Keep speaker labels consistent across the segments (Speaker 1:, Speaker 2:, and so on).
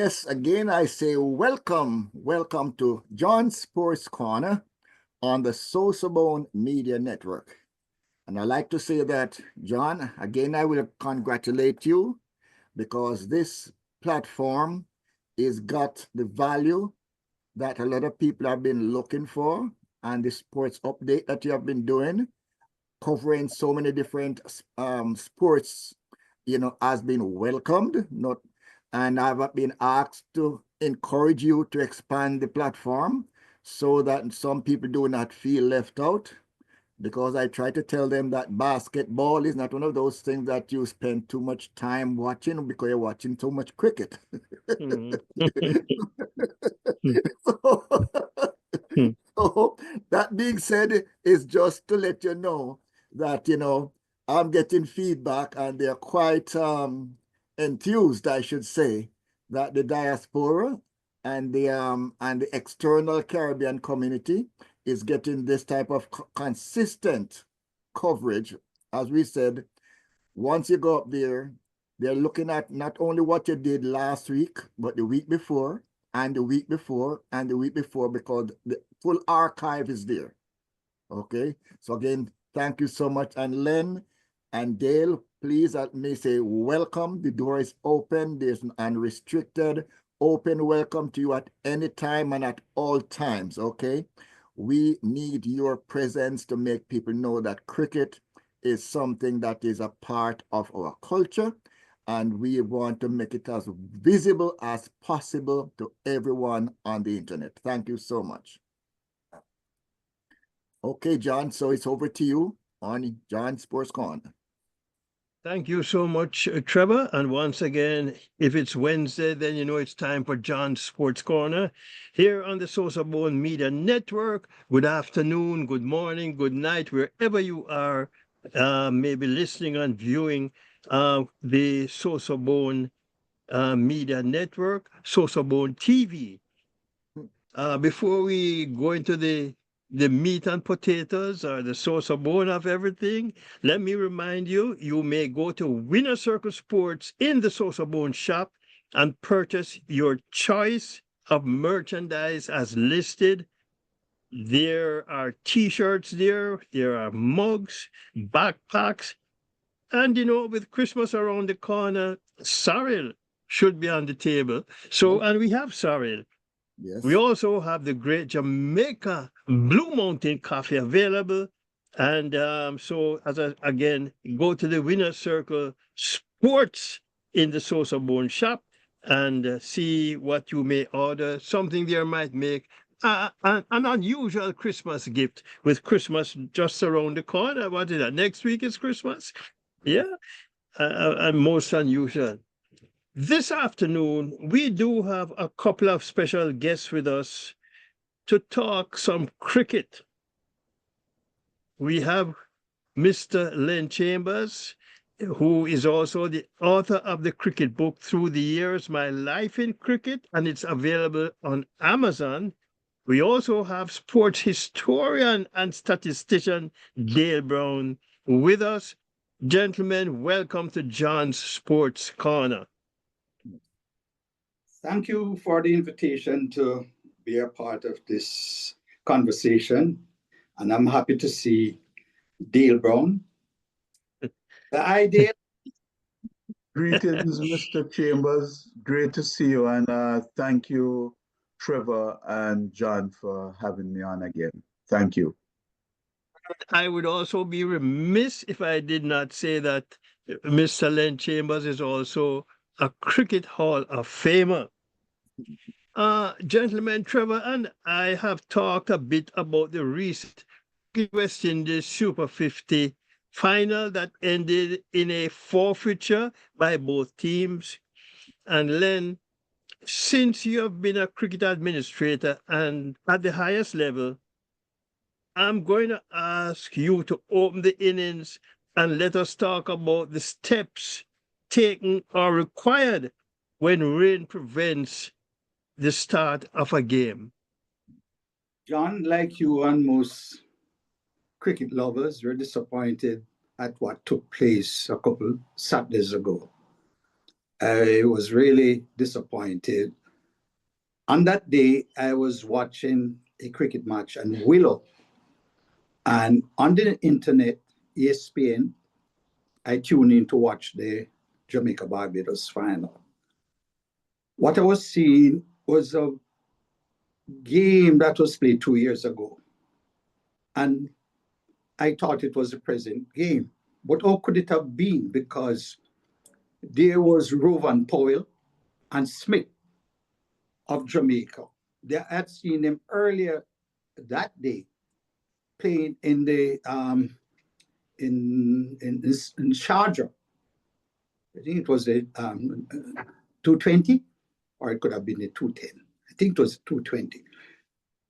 Speaker 1: Yes, again, I say welcome to John Sports Corner on the SosoBone Media Network. And I like to say that, John, again, I will congratulate you because this platform is got the value that a lot of people have been looking for, and the sports update that you have been doing, covering so many different sports, has been welcomed. Not, and I've been asked to encourage you to expand the platform so that some people do not feel left out. Because I try to tell them that basketball is not one of those things that you spend too much time watching because you're watching too much cricket.
Speaker 2: Mm.
Speaker 1: so, so that being said, is just to let you know that I'm getting feedback and they're quite enthused, I should say, that the diaspora and the external Caribbean community is getting this type of consistent coverage. As we said, once you go up there, they're looking at not only what you did last week, but the week before, and the week before, and the week before, because the full archive is there. Okay. So again, thank you so much. And Len and Dale, please let me say welcome. The door is open. There's an unrestricted, open welcome to you at any time and at all times. Okay. We need your presence to make people know that cricket is something that is a part of our culture, and we want to make it as visible as possible to everyone on the internet. Thank you so much. Okay, John, so it's over to you on John Sports Corner.
Speaker 2: Thank you so much, Trevor. And once again, if it's Wednesday, then you know it's time for John's Sports Corner here on the SosoBone Media Network. Good afternoon, good morning, good night, wherever you are, maybe listening and viewing the SosoBone Media Network, SosoBone TV. Before we go into the meat and potatoes or the source of bone of everything, let me remind you, you may go to Winner Circle Sports in the SosoBone shop and purchase your choice of merchandise as listed. There are t-shirts there are mugs, backpacks, and with Christmas around the corner, sorrel should be on the table. So, and we have sorrel.
Speaker 1: Yes.
Speaker 2: We also have the great Jamaica Blue Mountain coffee available. And so, again, go to the Winner Circle Sports in the SosoBone shop and see what you may order. Something there might make an unusual Christmas gift with Christmas just around the corner. What is that? Next week is Christmas? Yeah, and most unusual. This afternoon, we do have a couple of special guests with us to talk some cricket. We have Mr. Len Chambers, who is also the author of the cricket book Through the Years, My Life in Cricket, and it's available on Amazon. We also have sports historian and statistician Dale Brown with us. Gentlemen, welcome to John's Sports Corner.
Speaker 3: Thank you for the invitation to be a part of this conversation. And I'm happy to see Dale Brown. The idea.
Speaker 4: Greetings, Mr. Chambers. Great to see you. And thank you, Trevor and John, for having me on again. Thank you.
Speaker 2: I would also be remiss if I did not say that Mr. Len Chambers is also a Cricket Hall of Famer. Gentlemen, Trevor and I have talked a bit about the recent West Indies Super 50 final that ended in a forfeiture by both teams. And Len, since you have been a cricket administrator and at the highest level, I'm going to ask you to open the innings and let us talk about the steps taken or required when rain prevents the start of a game.
Speaker 3: John, like you and most cricket lovers, were disappointed at what took place a couple Saturdays ago. I was really disappointed. On that day, I was watching a cricket match in Willow. And on the internet, ESPN, I tuned in to watch the Jamaica-Barbados final. What I was seeing was a game that was played 2 years ago. And I thought it was a present game. But how could it have been? Because there was Rovan Powell and Smith of Jamaica. They had seen him earlier that day playing in the in Sharjah. I think it was a 220, or it could have been a 210. I think it was 220.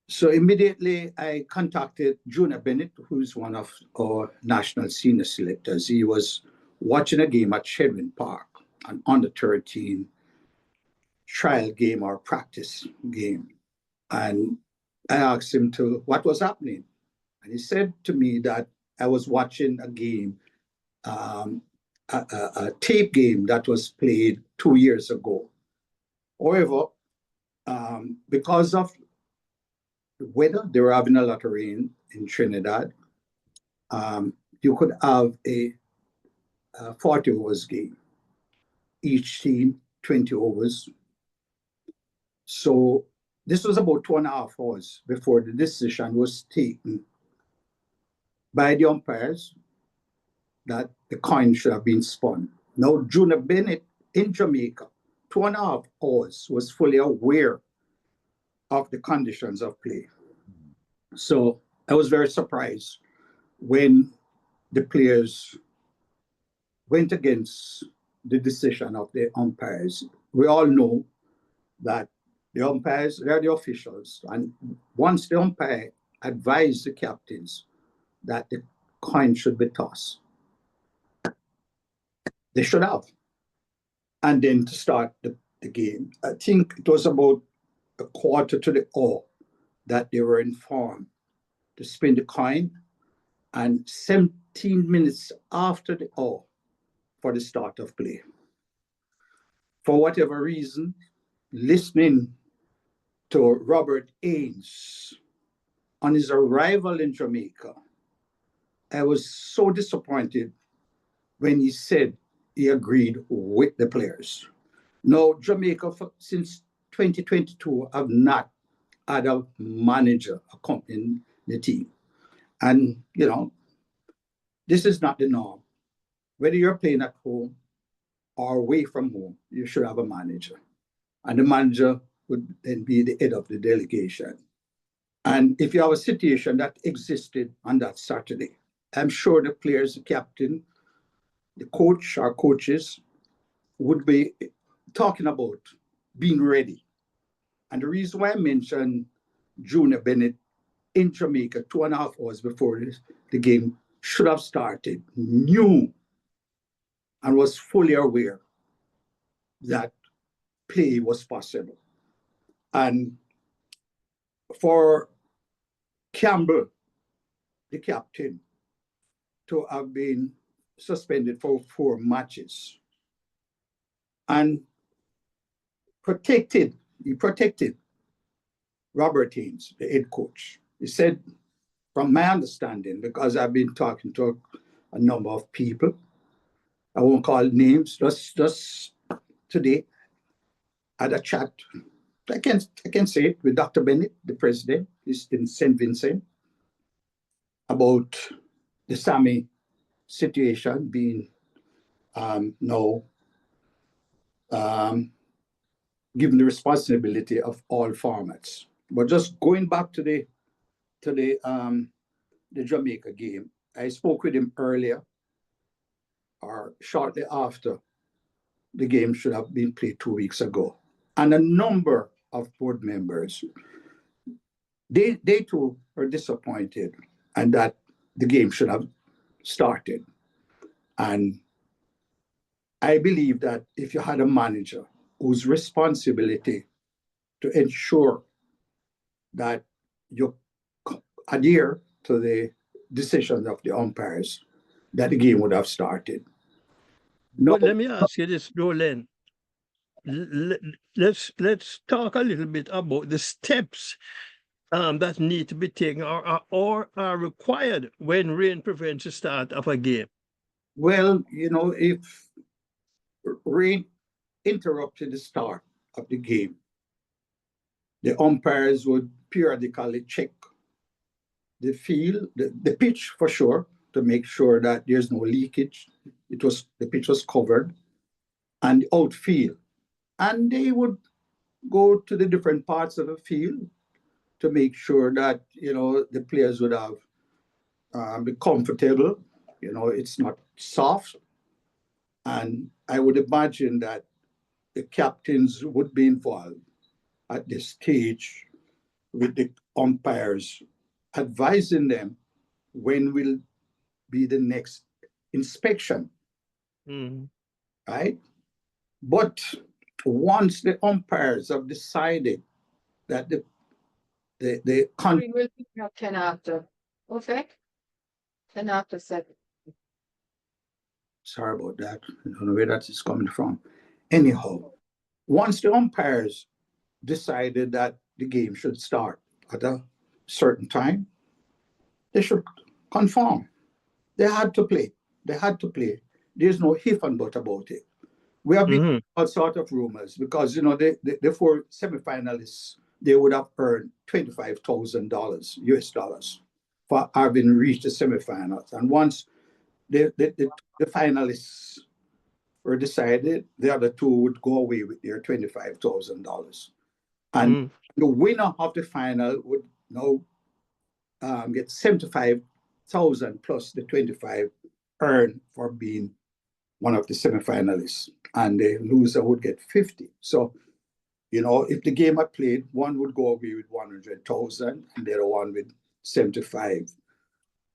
Speaker 3: So immediately I contacted Junior Bennett, who's one of our national senior selectors. He was watching a game at Shedwin Park, an under 13 trial game or practice game. And I asked him what was happening. And he said to me that I was watching a game, a tape game that was played 2 years ago. However, because of the weather, they were having a lot of rain in Trinidad. You could have a 40 overs game, each team 20 overs. So this was about 2.5 hours before the decision was taken by the umpires that the coin should have been spun. Now, Junior Bennett in Jamaica, 2.5 hours, was fully aware of the conditions of play. So I was very surprised when the players went against the decision of the umpires. We all know that the umpires, they're the officials. And once the umpire advised the captains that the coin should be tossed, they should have. And then to start the game, I think it was about a quarter to the hour that they were informed to spin the coin, and 17 minutes after the hour for the start of play. For whatever reason, listening to Robert Ains on his arrival in Jamaica, I was so disappointed when he said he agreed with the players. Now, Jamaica, since 2022, have not had a manager accompanying the team. And, you know, this is not the norm. Whether you're playing at home or away from home, you should have a manager. And the manager would then be the head of the delegation. And if you have a situation that existed on that Saturday, I'm sure the players, the captain, the coach or coaches would be talking about being ready. And the reason why I mentioned Junior Bennett in Jamaica 2.5 hours before the game should have started, knew and was fully aware that play was possible. And for Campbell, the captain, to have been suspended for 4 matches and he protected Robert Haynes, the head coach. He said, from my understanding, because I've been talking to a number of people, I won't call names, just today, I had a chat, I can say it, with Dr. Bennett, the president, is in St. Vincent, about the Sammy situation being now given the responsibility of all formats. But just going back to the Jamaica game, I spoke with him earlier, or shortly after the game should have been played 2 weeks ago. And a number of board members, they too were disappointed, and that the game should have started. And I believe that if you had a manager whose responsibility to ensure that you adhere to the decisions of the umpires, that the game would have started.
Speaker 2: But let me ask you this, Roland. let's talk a little bit about the steps that need to be taken or are required when rain prevents the start of a game.
Speaker 3: Well, if rain interrupted the start of the game, the umpires would periodically check the field, the pitch for sure, to make sure that there's no leakage. The pitch was covered, and the outfield. And they would go to the different parts of the field to make sure that the players would have be comfortable. It's not soft, and I would imagine that the captains would be involved at this stage with the umpires, advising them when will be the next inspection, right? But once the umpires have decided that the
Speaker 5: We will pick up 10 after. Okay? 10 after 7.
Speaker 3: sorry about that, I don't know where that is coming from. Anyhow, once the umpires decided that the game should start at a certain time, they should conform. They had to play. They had to play. There's no if and but about it. We have been all sort of rumors because the four semifinalists, they would have earned $25,000 US dollars for having reached the semifinals. And once the finalists were decided, the other two would go away with their $25,000. And the winner of the final would now get 75,000 plus the 25 earned for being one of the semifinalists, and the loser would get 50. So, if the game had played, one would go away with 100,000 and the other one with 75.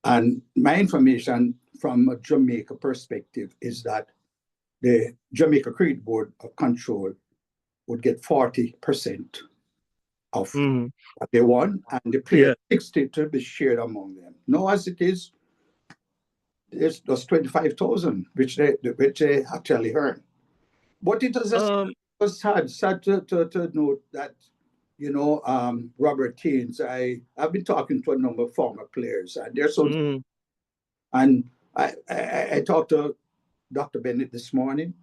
Speaker 3: And my information from a Jamaica perspective is that the Jamaica Cricket Board of Control would get 40% of what they won, and the player 60 to be shared among them. Now, as it is, it's just 25,000, which they actually earn. But it was sad to note that Robert Haynes. I've been talking to a number of former players, and they're so. And I talked to Dr. Bennett this morning,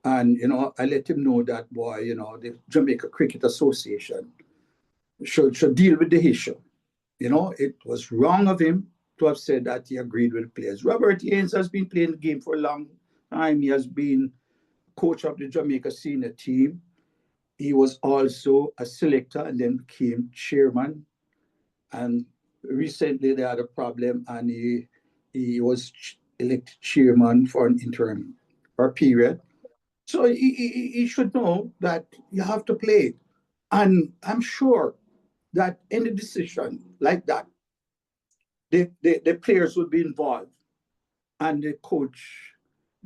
Speaker 3: and I let him know that the Jamaica Cricket Association should deal with the issue. It was wrong of him to have said that he agreed with the players. Robert Haynes has been playing the game for a long time. He has been coach of the Jamaica senior team. He was also a selector and then became chairman. And recently they had a problem, and he was elected chairman for an interim or period. So he should know that you have to play. And I'm sure that any decision like that, the players would be involved. And the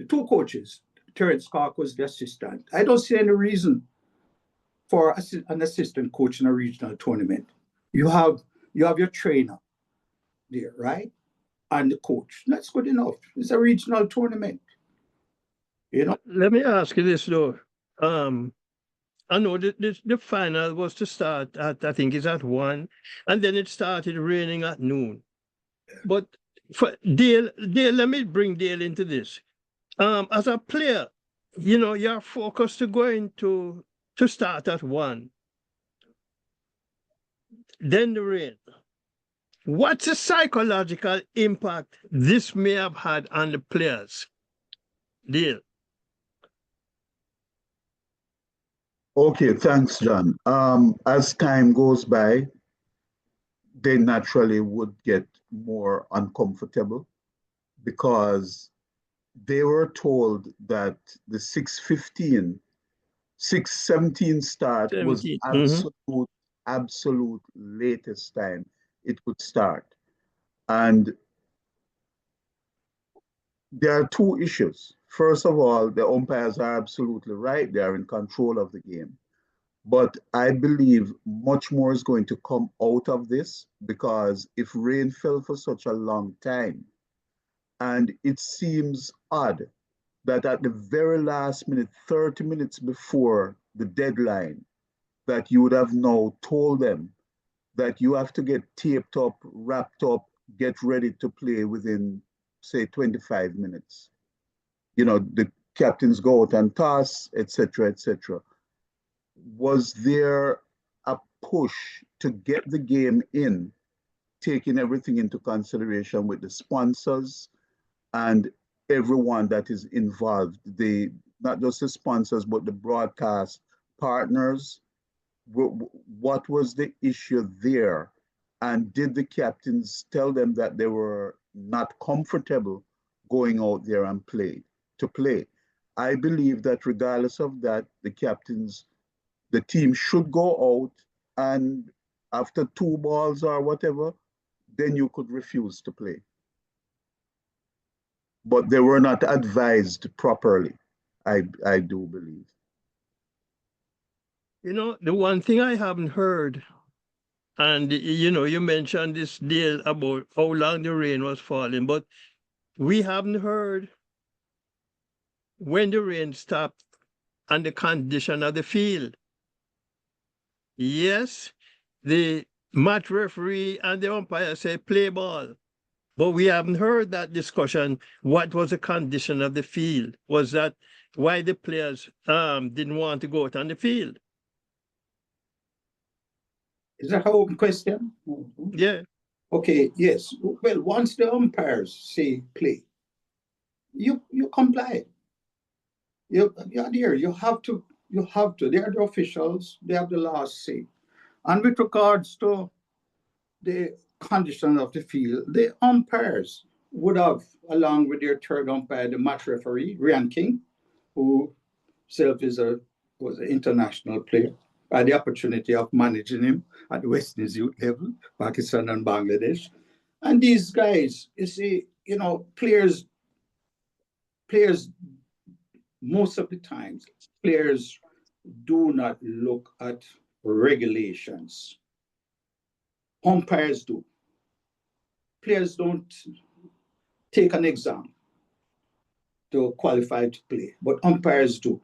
Speaker 3: two coaches, Terence Clark was the assistant. I don't see any reason for an assistant coach in a regional tournament. You have your trainer there, right? And the coach. That's good enough. It's a regional tournament.
Speaker 2: Let me ask you this though. I know the final was to start at, I think it's at 1, and then it started raining at noon. But for Dale, let me bring Dale into this. As a player, you're focused to going to start at 1. Then the rain. What's the psychological impact this may have had on the players? Dale.
Speaker 4: Okay, thanks, John. As time goes by, they naturally would get more uncomfortable because they were told that the 6:17 start was
Speaker 2: 17.
Speaker 4: absolute latest time it would start. And there are two issues. First of all, the umpires are absolutely right. They are in control of the game. But I believe much more is going to come out of this, because if rain fell for such a long time, and it seems odd that at the very last minute, 30 minutes before the deadline, that you would have now told them that you have to get taped up, wrapped up, get ready to play within, say, 25 minutes. You know, the captains go out and toss, etc., etc. Was there a push to get the game in, taking everything into consideration with the sponsors and everyone that is involved, the not just the sponsors, but the broadcast partners? What was the issue there? And did the captains tell them that they were not comfortable going out there and play? I believe that regardless of that, the team should go out, and after 2 balls or whatever, then you could refuse to play. But they were not advised properly, I do believe.
Speaker 2: You know, the one thing I haven't heard, and you know, you mentioned this deal about how long the rain was falling, but we haven't heard when the rain stopped and the condition of the field. Yes, the match referee and the umpire say play ball, but we haven't heard that discussion. What was the condition of the field? Was that why the players didn't want to go out on the field?
Speaker 3: Is that an open question?
Speaker 2: Yeah.
Speaker 3: Okay, yes. Well, once the umpires say play, you comply. You're there. You have to. They're the officials. They have the last say. And with regards to the condition of the field, the umpires would have, along with their third umpire, the match referee, Ryan King, who himself was an international player. I had the opportunity of managing him at the West Indies youth level, Pakistan and Bangladesh. And these guys, you see, you know, players, most of the times, players do not look at regulations. Umpires do. Players don't take an exam to qualify to play, but umpires do.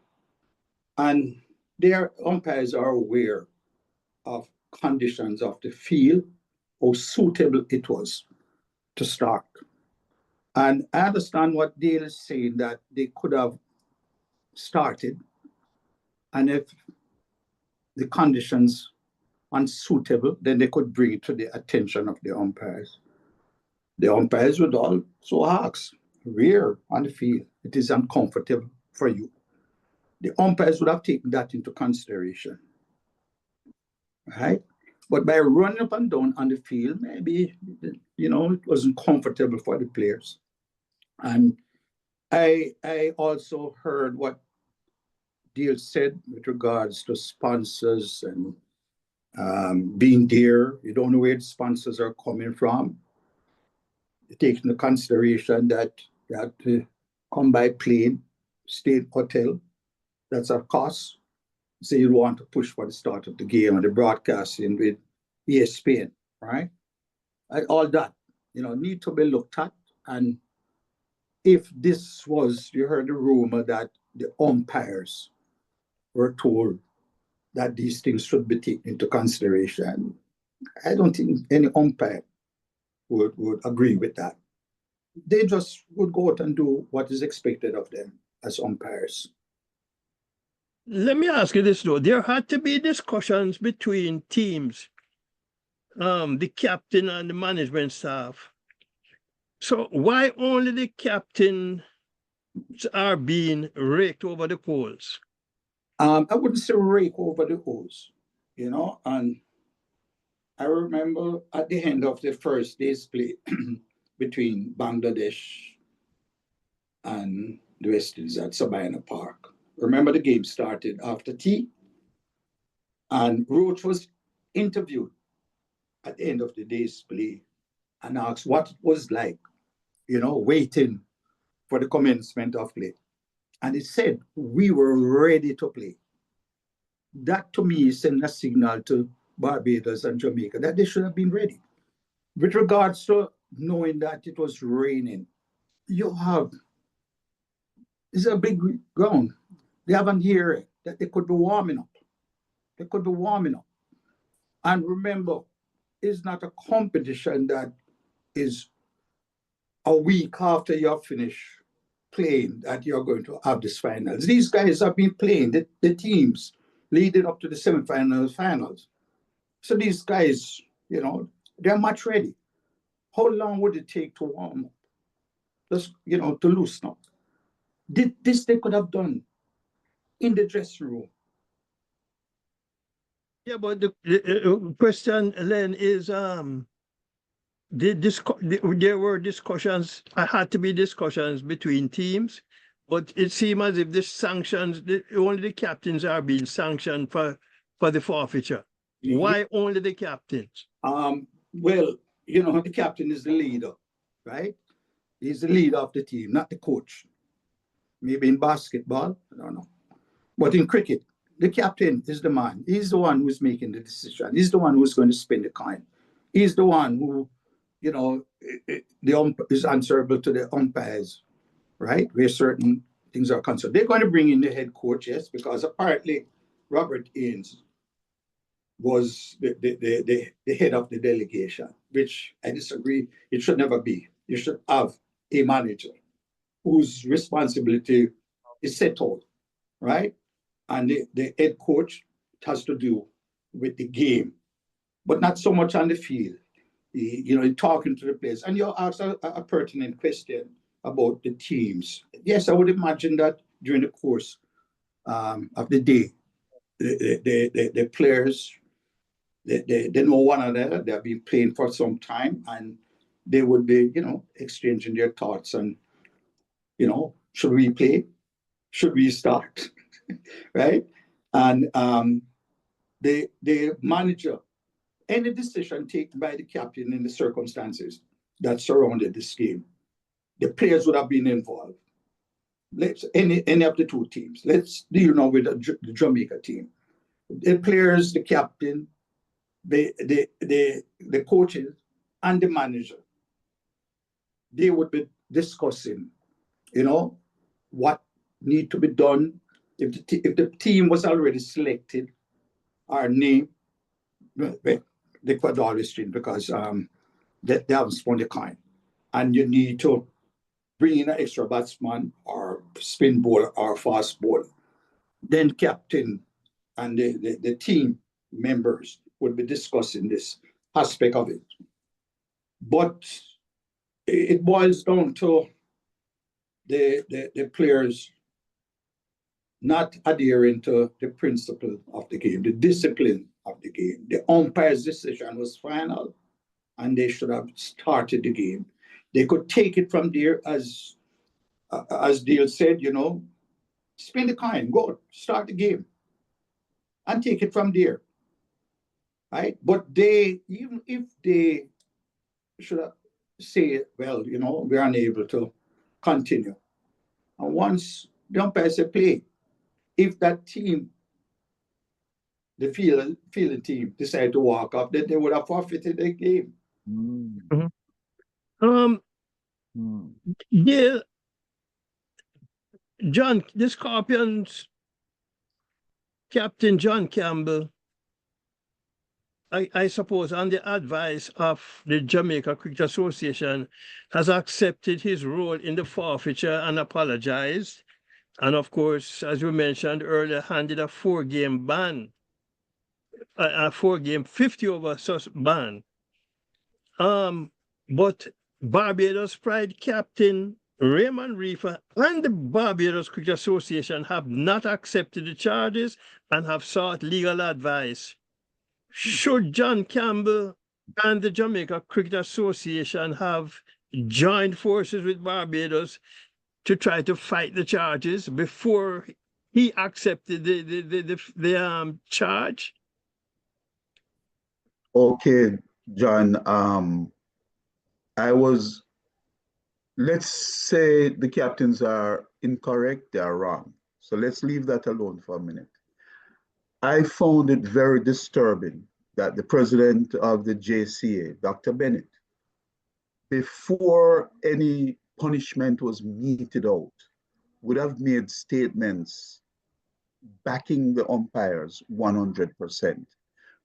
Speaker 3: And their umpires are aware of conditions of the field, how suitable it was to start. And I understand what Dale is saying, that they could have started, and if the conditions unsuitable, then they could bring it to the attention of the umpires. The umpires would also ask, where on the field it is uncomfortable for you. The umpires would have taken that into consideration, right? But by running up and down on the field, maybe, you know, it wasn't comfortable for the players. And I also heard what Dale said with regards to sponsors and being there. You don't know where the sponsors are coming from. You take into consideration that you have to come by plane, stay in hotel. That's a cost. So you want to push for the start of the game and the broadcasting with ESPN, right? And all that, you know, need to be looked at. And if this was, you heard the rumor that the umpires were told that these things should be taken into consideration, I don't think any umpire would agree with that. They just would go out and do what is expected of them as umpires.
Speaker 2: Let me ask you this though. There had to be discussions between teams, the captain and the management staff. So why only the captain are being raked over the coals?
Speaker 3: I wouldn't say rake over the coals, you know, and I remember at the end of the first day's play between Bangladesh and the West Indies at Sabina Park. Remember, the game started after tea, and Roach was interviewed at the end of the day's play and asked what it was like, you know, waiting for the commencement of play. And he said, we were ready to play. That to me sent a signal to Barbados and Jamaica that they should have been ready. With regards to knowing that it was raining, you have It's a big ground. They haven't here that they could be warming up. They could be warming up. And remember, it's not a competition that is a week after you're finished playing that you're going to have this finals. These guys have been playing, the teams leading up to the semifinals, finals. So these guys, you know, they're much ready. How long would it take to warm up? Just, you know, to loosen up. This they could have done in the dressing room.
Speaker 2: Yeah, but the question, Len, is there were discussions, had to be discussions between teams, but it seems as if the sanctions, only the captains are being sanctioned for the forfeiture. Why only the captains?
Speaker 3: Well, you know, the captain is the leader, right? He's the leader of the team, not the coach. Maybe in basketball, I don't know. But in cricket, the captain is the man. He's the one who's making the decision. He's the one who's going to spin the coin. He's the one who, you know, is answerable to the umpires, right? Where certain things are concerned. They're going to bring in the head coach, yes, because apparently Robert Ains was the head of the delegation, which I disagree. It should never be. You should have a manager whose responsibility is settled, right? And the head coach has to do with the game, but not so much on the field. You know, talking to the players. And you asked a pertinent question about the teams. Yes, I would imagine that during the course of the day, the players, they know one another. They have been playing for some time, and they would be, you know, exchanging their thoughts and, you know, should we play? Should we start? Right? And the manager, any decision taken by the captain in the circumstances that surrounded this game, the players would have been involved. Let's any of the two teams. Let's deal now with the Jamaica team. The players, the captain, the coaches, and the manager. They would be discussing, you know, what need to be done. If the team was already selected, our name, they could always change because they haven't spun the coin. And you need to bring in an extra batsman or spin bowler or fast bowler. Then captain and the team members would be discussing this aspect of it. But it boils down to the players not adhering to the principle of the game, the discipline of the game. The umpire's decision was final, and they should have started the game. They could take it from there, as Dale said, you know, spin the coin, go, start the game, and take it from there, right? But they, even if they should have say, well, you know, we're unable to continue. And once the umpire said play, if that team, the fielding team, decided to walk up, then they would have forfeited the game.
Speaker 2: Mm-hmm. Yeah, John, the Scorpions Captain John Campbell, I suppose, on the advice of the Jamaica Cricket Association, has accepted his role in the forfeiture and apologized. And of course, as we mentioned earlier, handed a 4-game ban, a 4-game 50-over ban. But Barbados Pride captain Raymond Reefer and the Barbados Cricket Association have not accepted the charges and have sought legal advice. Should John Campbell and the Jamaica Cricket Association have joined forces with Barbados to try to fight the charges before he accepted the charge?
Speaker 4: Okay, John. Let's say the captains are incorrect, they are wrong. So let's leave that alone for a minute. I found it very disturbing that the president of the JCA, Dr. Bennett, before any punishment was meted out, would have made statements backing the umpires 100%,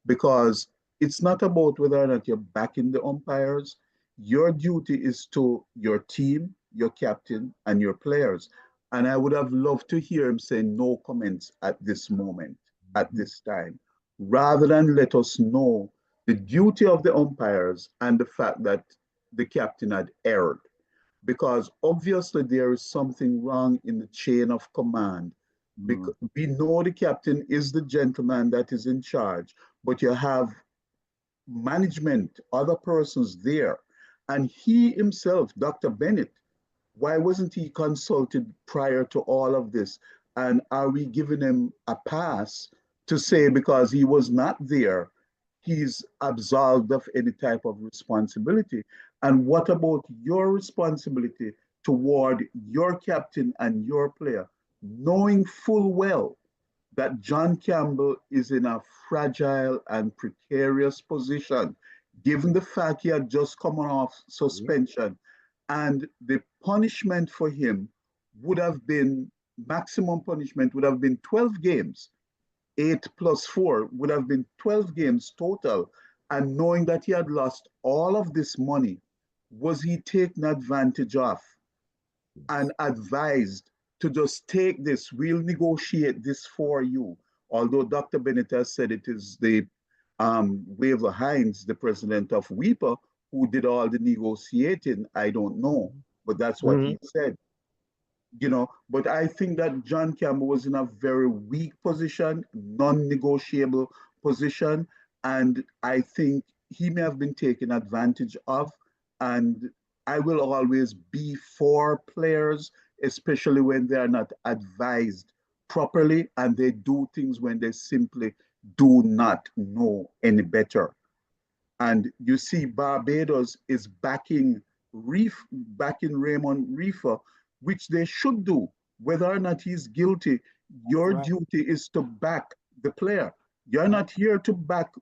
Speaker 4: because it's not about whether or not you're backing the umpires. Your duty is to your team, your captain, and your players. And I would have loved to hear him say no comments at this moment, at this time, rather than let us know the duty of the umpires and the fact that the captain had erred. Because obviously there is something wrong in the chain of command. Because we know the captain is the gentleman that is in charge, but you have management, other persons there. And he himself, Dr. Bennett, why wasn't he consulted prior to all of this? And are we giving him a pass to say because he was not there, he's absolved of any type of responsibility? And what about your responsibility toward your captain and your player, knowing full well that John Campbell is in a fragile and precarious position, given the fact he had just come off suspension, and the punishment for him would have been, maximum punishment would have been 12 games. 8 plus 4 would have been 12 games total. And knowing that he had lost all of this money, was he taken advantage of and advised to just take this, we'll negotiate this for you? Although Dr. Bennett has said it is the Waver Hines, the president of WEPA, who did all the negotiating. I don't know, but that's what he said. But I think that John Campbell was in a very weak position, non-negotiable position, and I think he may have been taken advantage of. And I will always be for players, especially when they are not advised properly and they do things when they simply do not know any better. And you see, Barbados is backing Raymond Reefer, which they should do. Whether or not he's guilty, your duty is to back the player. You're not here to back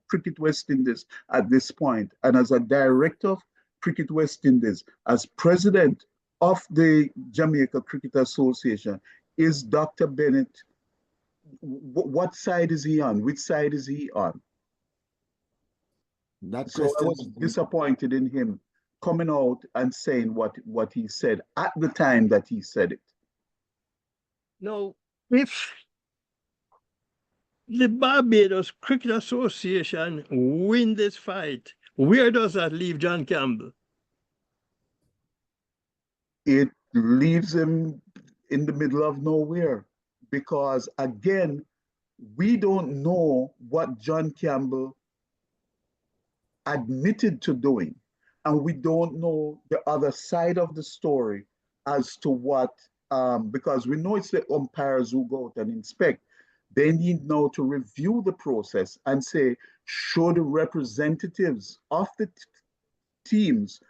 Speaker 4: Cricket West Indies at this point. And as a director of Cricket West Indies, as president of the Jamaica Cricket Association, is Dr. Bennett, what side is he on? Which side is he on? So I was disappointed in him coming out and saying what he said at the time that he said it.
Speaker 2: Now, if the Barbados Cricket Association win this fight, where does that leave John Campbell?
Speaker 4: It leaves him in the middle of nowhere, because again, we don't know what John Campbell admitted to doing, and we don't know the other side of the story as to what, because we know it's the umpires who go out and inspect. They need now to review the process and say, should representatives of the teams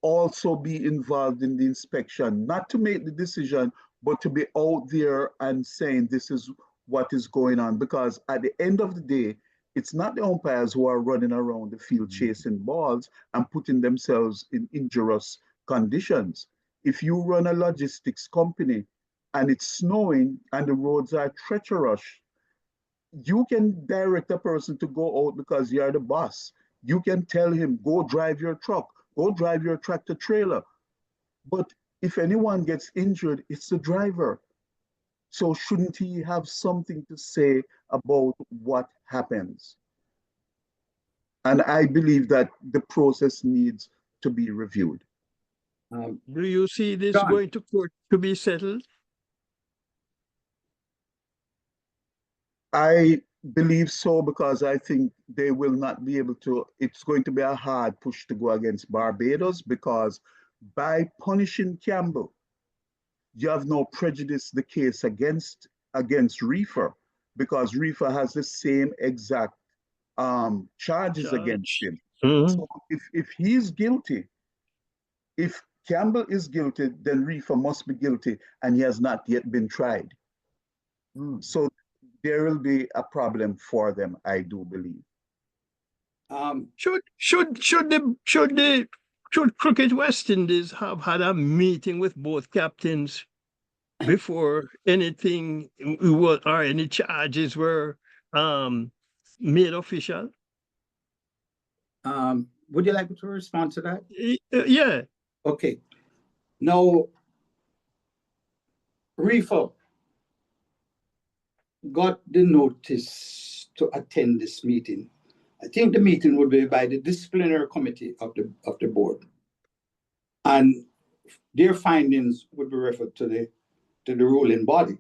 Speaker 4: also be involved in the inspection, not to make the decision, but to be out there and saying this is what is going on. Because at the end of the day, it's not the umpires who are running around the field chasing balls and putting themselves in injurious conditions. If you run a logistics company and it's snowing and the roads are treacherous, you can direct a person to go out because you're the boss. You can tell him, go drive your truck, go drive your tractor trailer. But if anyone gets injured, it's the driver. So shouldn't he have something to say about what happens? And I believe that the process needs to be reviewed.
Speaker 2: Do you see this
Speaker 3: John.
Speaker 2: going to court to be settled?
Speaker 4: I believe so, because I think they will not be able to. It's going to be a hard push to go against Barbados, because by punishing Campbell, you have no prejudice the case against Reefer, because Reefer has the same exact charges against him. So if he's guilty, if Campbell is guilty, then Reefer must be guilty, and he has not yet been tried. So there will be a problem for them, I do believe.
Speaker 2: Should Cricket West Indies have had a meeting with both captains before anything was or any charges were made official?
Speaker 3: Would you like me to respond to that?
Speaker 2: Yeah.
Speaker 3: Okay. Now, Reefer got the notice to attend this meeting. I think the meeting would be by the disciplinary committee of the board, and their findings would be referred to the ruling body.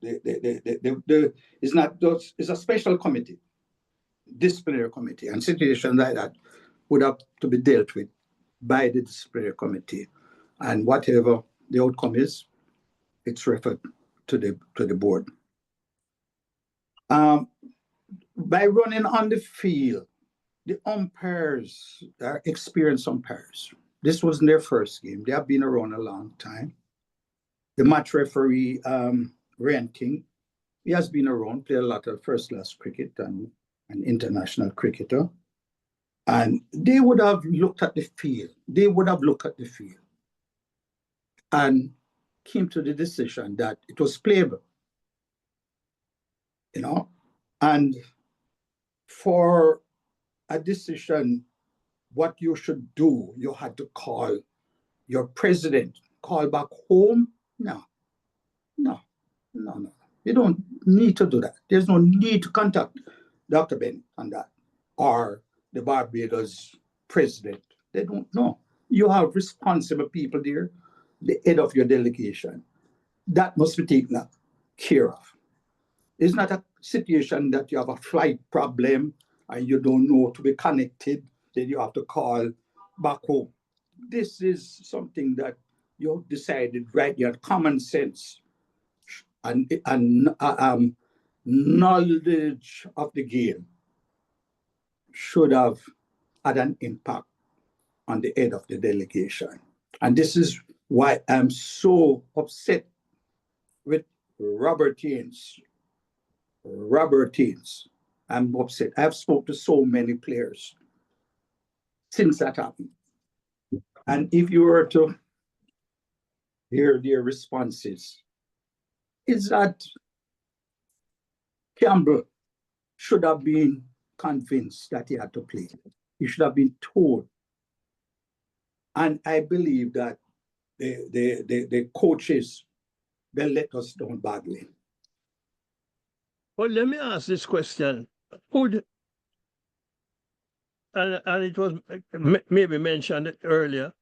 Speaker 3: It's not those. It's a special committee, disciplinary committee, and situations like that would have to be dealt with by the disciplinary committee, and whatever the outcome is, it's referred to the board. By running on the field, the umpires are experienced umpires. This wasn't their first game. They have been around a long time. The match referee, Ranking, he has been around, played a lot of first-class cricket and an international cricketer. And they would have looked at the field. They would have looked at the field and came to the decision that it was playable. You know, and for a decision, what you should do, you had to call your president, call back home. No. You don't need to do that. There's no need to contact Dr. Ben on that or the Barbados president. They don't know. You have responsible people there, the head of your delegation. That must be taken care of. It's not a situation that you have a flight problem and you don't know to be connected, then you have to call back home. This is something that you decided right here, common sense and knowledge of the game should have had an impact on the head of the delegation. And this is why I'm so upset with Robert Haynes. I'm upset. I've spoken to so many players since that happened. And if you were to hear their responses, is that Campbell should have been convinced that he had to play. He should have been told. And I believe that the coaches, they let us down badly.
Speaker 2: Well, let me ask this question. And it was maybe mentioned earlier,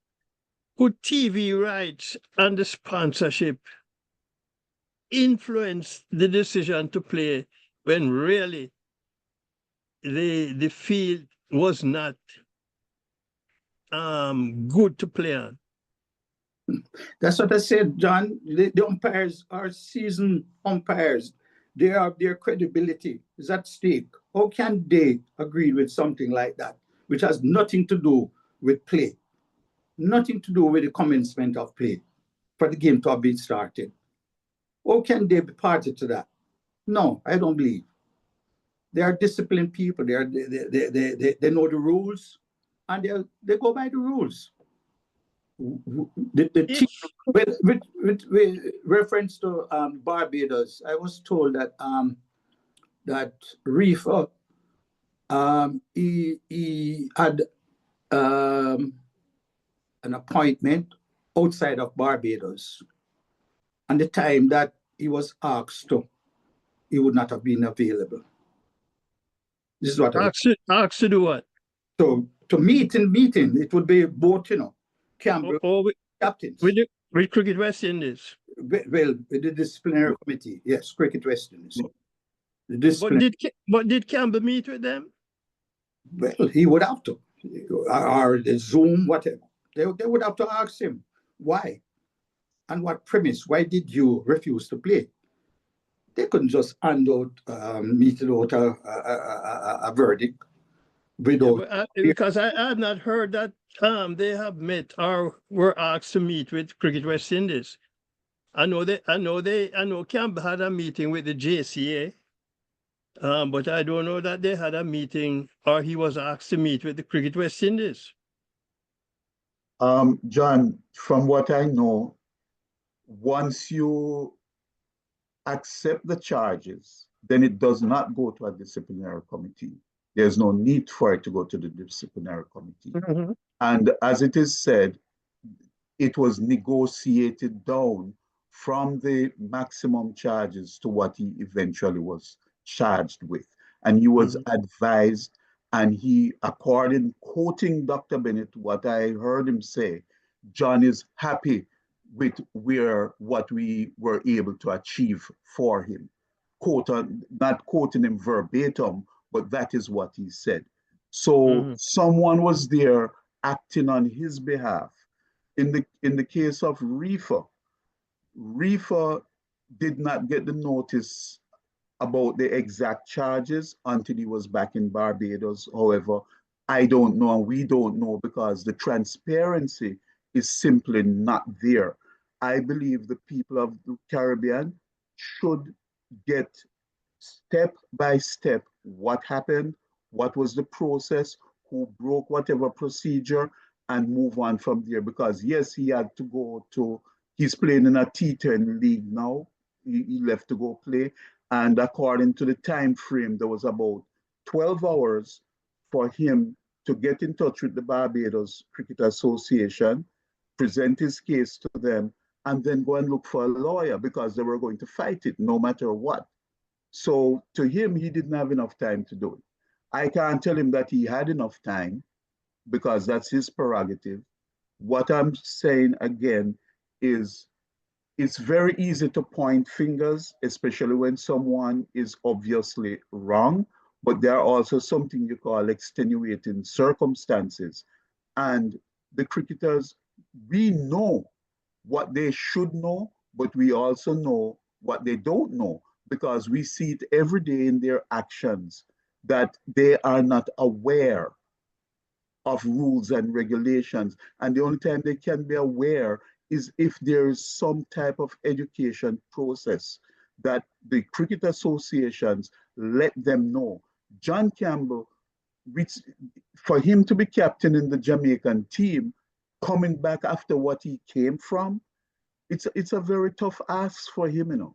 Speaker 2: could TV rights and the sponsorship influence the decision to play when really the field was not good to play on?
Speaker 3: That's what I said, John. The umpires are seasoned umpires. Their credibility is at stake. How can they agree with something like that, which has nothing to do with play, nothing to do with the commencement of play for the game to have been started? How can they be party to that? No, I don't believe. They are disciplined people. They know the rules, and they go by the rules. The team, with reference to Barbados, I was told that that Reefer he had an appointment outside of Barbados, and the time that he was asked to, he would not have been available. This is what
Speaker 2: asked to do what?
Speaker 3: So to meet, it would be both, Campbell captains.
Speaker 2: With Cricket West Indies.
Speaker 3: Well, with the disciplinary committee, yes, Cricket West Indies.
Speaker 2: But did Campbell meet with them?
Speaker 3: Well, he would have to, or the Zoom, whatever. They would have to ask him why, and what premise. Why did you refuse to play? They couldn't just hand out, meet out a verdict without.
Speaker 2: Yeah, because I have not heard that they have met or were asked to meet with Cricket West Indies. I know Campbell had a meeting with the JCA, but I don't know that they had a meeting or he was asked to meet with the Cricket West Indies.
Speaker 4: John, from what I know, once you accept the charges, then it does not go to a disciplinary committee. There's no need for it to go to the disciplinary committee.
Speaker 2: Mhm.
Speaker 4: And as it is said, it was negotiated down from the maximum charges to what he eventually was charged with. And he was advised, and he, according, quoting Dr. Bennett, what I heard him say, John is happy with what we were able to achieve for him. Not quoting him verbatim, but that is what he said. So someone was there acting on his behalf. In the case of Reefer did not get the notice about the exact charges until he was back in Barbados. However, I don't know, and we don't know, because the transparency is simply not there. I believe the people of the Caribbean should get step by step what happened, what was the process, who broke whatever procedure, and move on from there. Because yes, he had to go to, he's playing in a T10 league now. He left to go play. And according to the time frame, there was about 12 hours for him to get in touch with the Barbados Cricket Association, present his case to them, and then go and look for a lawyer, because they were going to fight it no matter what. So to him, he didn't have enough time to do it. I can't tell him that he had enough time, because that's his prerogative. What I'm saying again is, it's very easy to point fingers, especially when someone is obviously wrong, but there are also something you call extenuating circumstances. And the cricketers, we know what they should know, but we also know what they don't know, because we see it every day in their actions that they are not aware of rules and regulations. And the only time they can be aware is if there is some type of education process that the cricket associations let them know. John Campbell, which, for him to be captain in the Jamaican team, coming back after what he came from, it's a very tough ask for him, you know.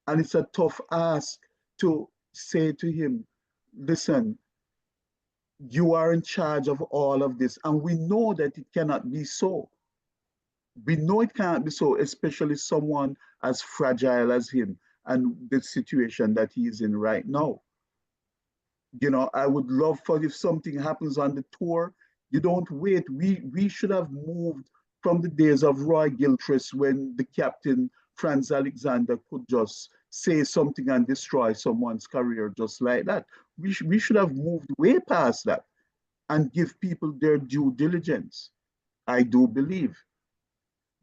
Speaker 4: And it's a tough ask to say to him, listen, you are in charge of all of this. And we know that it cannot be so. We know it can't be so, especially someone as fragile as him and the situation that he is in right now. You know, I would love for, if something happens on the tour, you don't wait. We should have moved from the days of Roy Gilchrist, when the captain, Franz Alexander, could just say something and destroy someone's career just like that. We should have moved way past that and give people their due diligence. I do believe.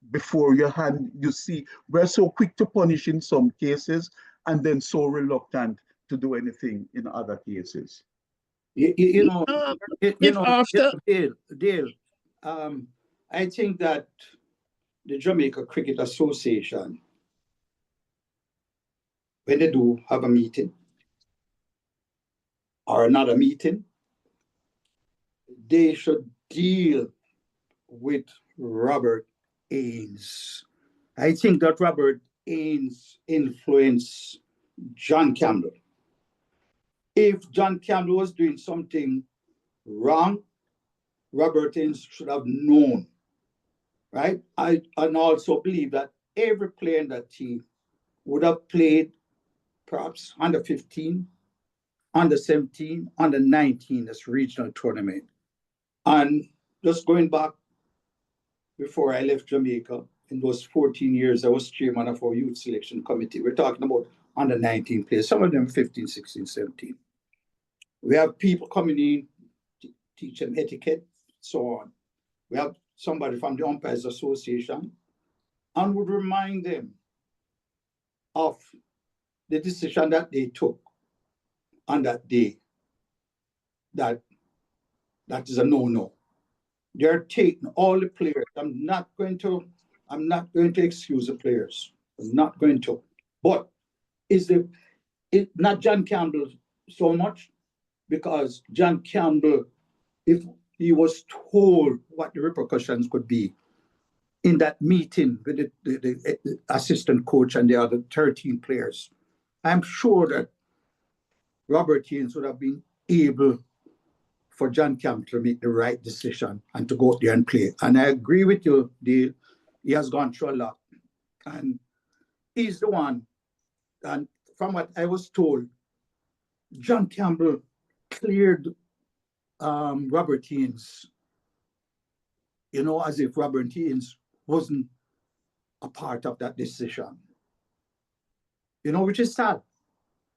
Speaker 4: Before you see, we're so quick to punish in some cases and then so reluctant to do anything in other cases.
Speaker 3: You know,
Speaker 2: If after
Speaker 3: Dale, I think that the Jamaica Cricket Association, when they do have a meeting or another meeting, they should deal with Robert Ains. I think that Robert Ains influenced John Campbell. If John Campbell was doing something wrong, Robert Ains should have known, right? I also believe that every player in that team would have played perhaps under 15, under 17, under 19 as regional tournament. And just going back, before I left Jamaica, in those 14 years, I was chairman of our youth selection committee. We're talking about under 19 players, some of them 15, 16, 17. We have people coming in to teach them etiquette, so on. We have somebody from the Umpires Association and would remind them of the decision that they took on that day, that is a no-no. They're taking all the players. I'm not going to excuse the players. I'm not going to. But is not John Campbell so much? Because John Campbell, if he was told what the repercussions could be, in that meeting with the assistant coach and the other 13 players, I'm sure that Robert Haynes would have been able for John Campbell to make the right decision and to go out there and play. And I agree with you, Dale. He has gone through a lot. And he's the one. And from what I was told, John Campbell cleared Robert Haynes, as if Robert Haynes wasn't a part of that decision. Which is sad,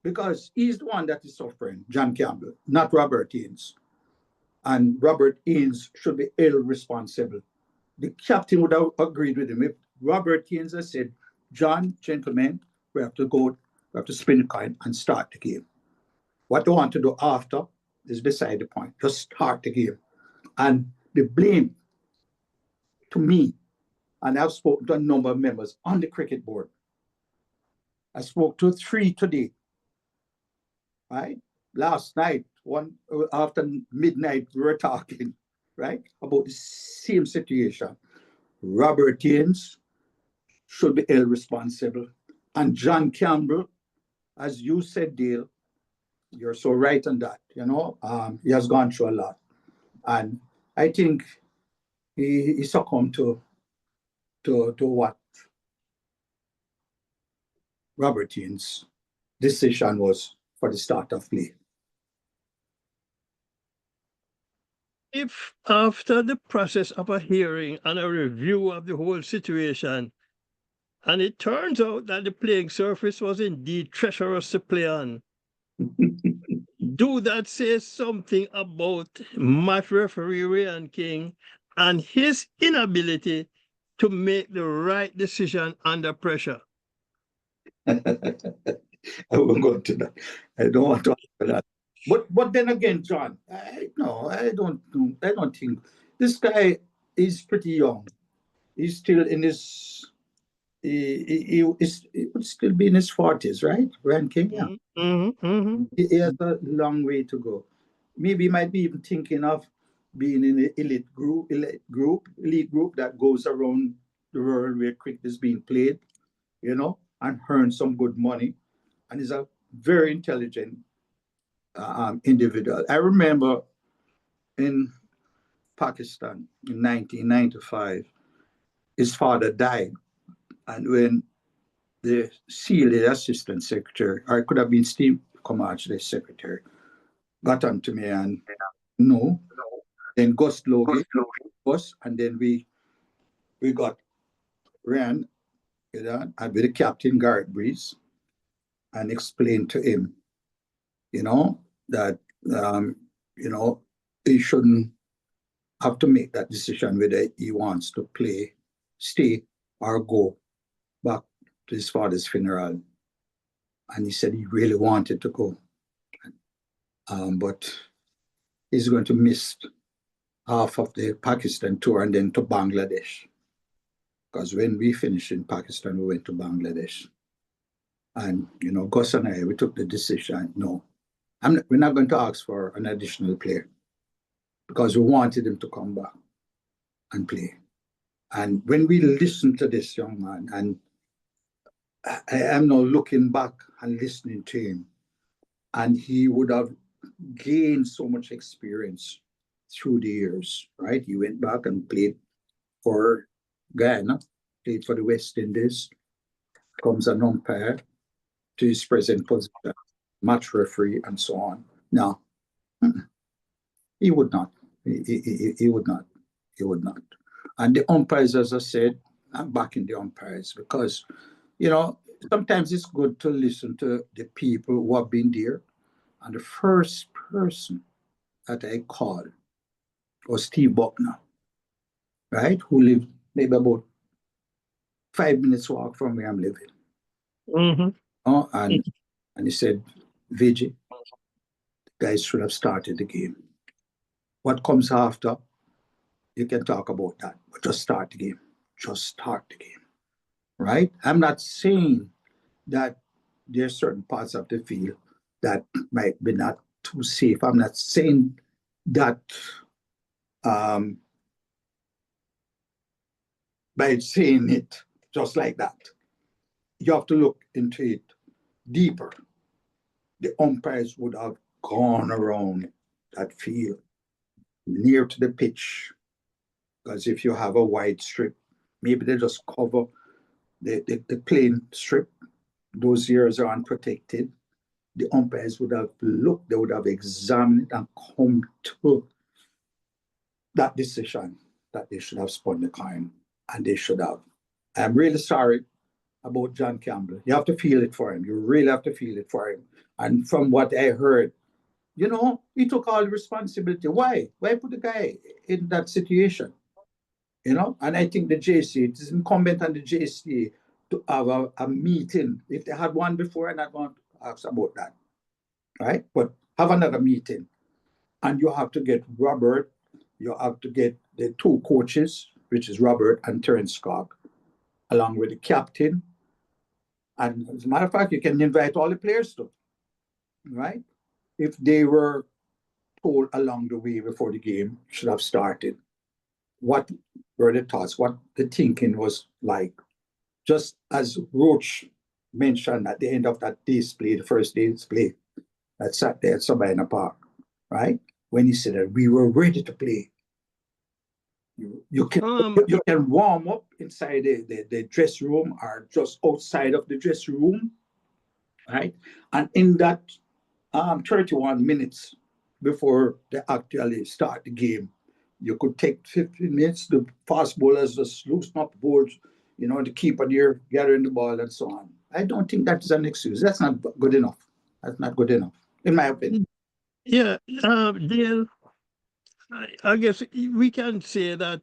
Speaker 3: because he's the one that is suffering, John Campbell, not Robert Haynes. And Robert Haynes should be held responsible. The captain would have agreed with him if Robert Haynes had said, John, gentlemen, we have to spin the coin and start the game. What they want to do after is beside the point. Just start the game. And the blame to me, and I've spoken to a number of members on the cricket board. I spoke to 3 today, right? Last night, one after midnight, we were talking, right, about the same situation. Robert Haynes should be held responsible. And John Campbell, as you said, Dale, you're so right on that. He has gone through a lot. And I think he succumbed to what Robert Haynes' decision was for the start of play.
Speaker 2: If after the process of a hearing and a review of the whole situation, and it turns out that the playing surface was indeed treacherous to play on, do that say something about match referee Ryan King and his inability to make the right decision under pressure?
Speaker 3: I won't go into that. I don't want to answer that. But then again, John, I don't think this guy is pretty young. He's still in his. He would still be in his 40s, right? Ryan King, yeah.
Speaker 2: Mm-hmm, mm-hmm.
Speaker 3: He has a long way to go. Maybe he might be even thinking of being in the elite group that goes around the world where cricket is being played, and earn some good money. And he's a very intelligent individual. I remember in Pakistan in 1995, his father died. And when the CLA assistant secretary, or it could have been Steve Comanche, the secretary, got on to me and no. Then Gus Logie, and then we got Ryan, and with the captain Garrett Breeze, and explained to him, that he shouldn't have to make that decision whether he wants to play, stay, or go back to his father's funeral. And he said he really wanted to go. But he's going to miss half of the Pakistan tour and then to Bangladesh. Because when we finished in Pakistan, we went to Bangladesh. And, Gus and I, we took the decision, no, we're not going to ask for an additional player because we wanted him to come back and play. And when we listened to this young man, and I am now looking back and listening to him, and he would have gained so much experience through the years, right? He went back and played for Guyana, played for the West Indies, becomes an umpire to his present position, match referee, and so on. Now, he would not. He would not. He would not. And the umpires, as I said, I'm backing the umpires because, sometimes it's good to listen to the people who have been there. And the first person that I called was Steve Buckner, right? Who lived maybe about 5 minutes walk from where I'm living.
Speaker 2: Mm-hmm.
Speaker 3: And he said, Vijay, the guys should have started the game. What comes after, you can talk about that, but just start the game. Just start the game, right? I'm not saying that there's certain parts of the field that might be not too safe. I'm not saying that by saying it just like that. You have to look into it deeper. The umpires would have gone around that field near to the pitch, because if you have a wide strip, maybe they just cover the plain strip. Those areas are unprotected. The umpires would have looked, they would have examined and come to that decision that they should have spun the coin, and they should have. I'm really sorry about John Campbell. You have to feel it for him. You really have to feel it for him. And from what I heard, you know, he took all the responsibility. Why? Why put the guy in that situation? You know, and I think the JC, it is incumbent on the JC to have a meeting. If they had one before, and I want to ask about that, right? But have another meeting, and you have to get Robert, you have to get the two coaches, which is Robert and Terence Scott, along with the captain. And as a matter of fact, you can invite all the players too, right? If they were told along the way before the game should have started, what were the thoughts, what the thinking was like. Just as Roach mentioned at the end of that display, the first day's play, that sat there at Sabina Park, right? When he said that we were ready to play. You can warm up inside the dress room or just outside of the dress room, right? And in that 31 minutes before they actually start the game, you could take 15 minutes. The fast bowlers just loosen up the boards, you know, the keeper there gathering the ball and so on. I don't think that is an excuse. That's not good enough. That's not good enough, in my opinion.
Speaker 2: Yeah, Dale, I guess we can say that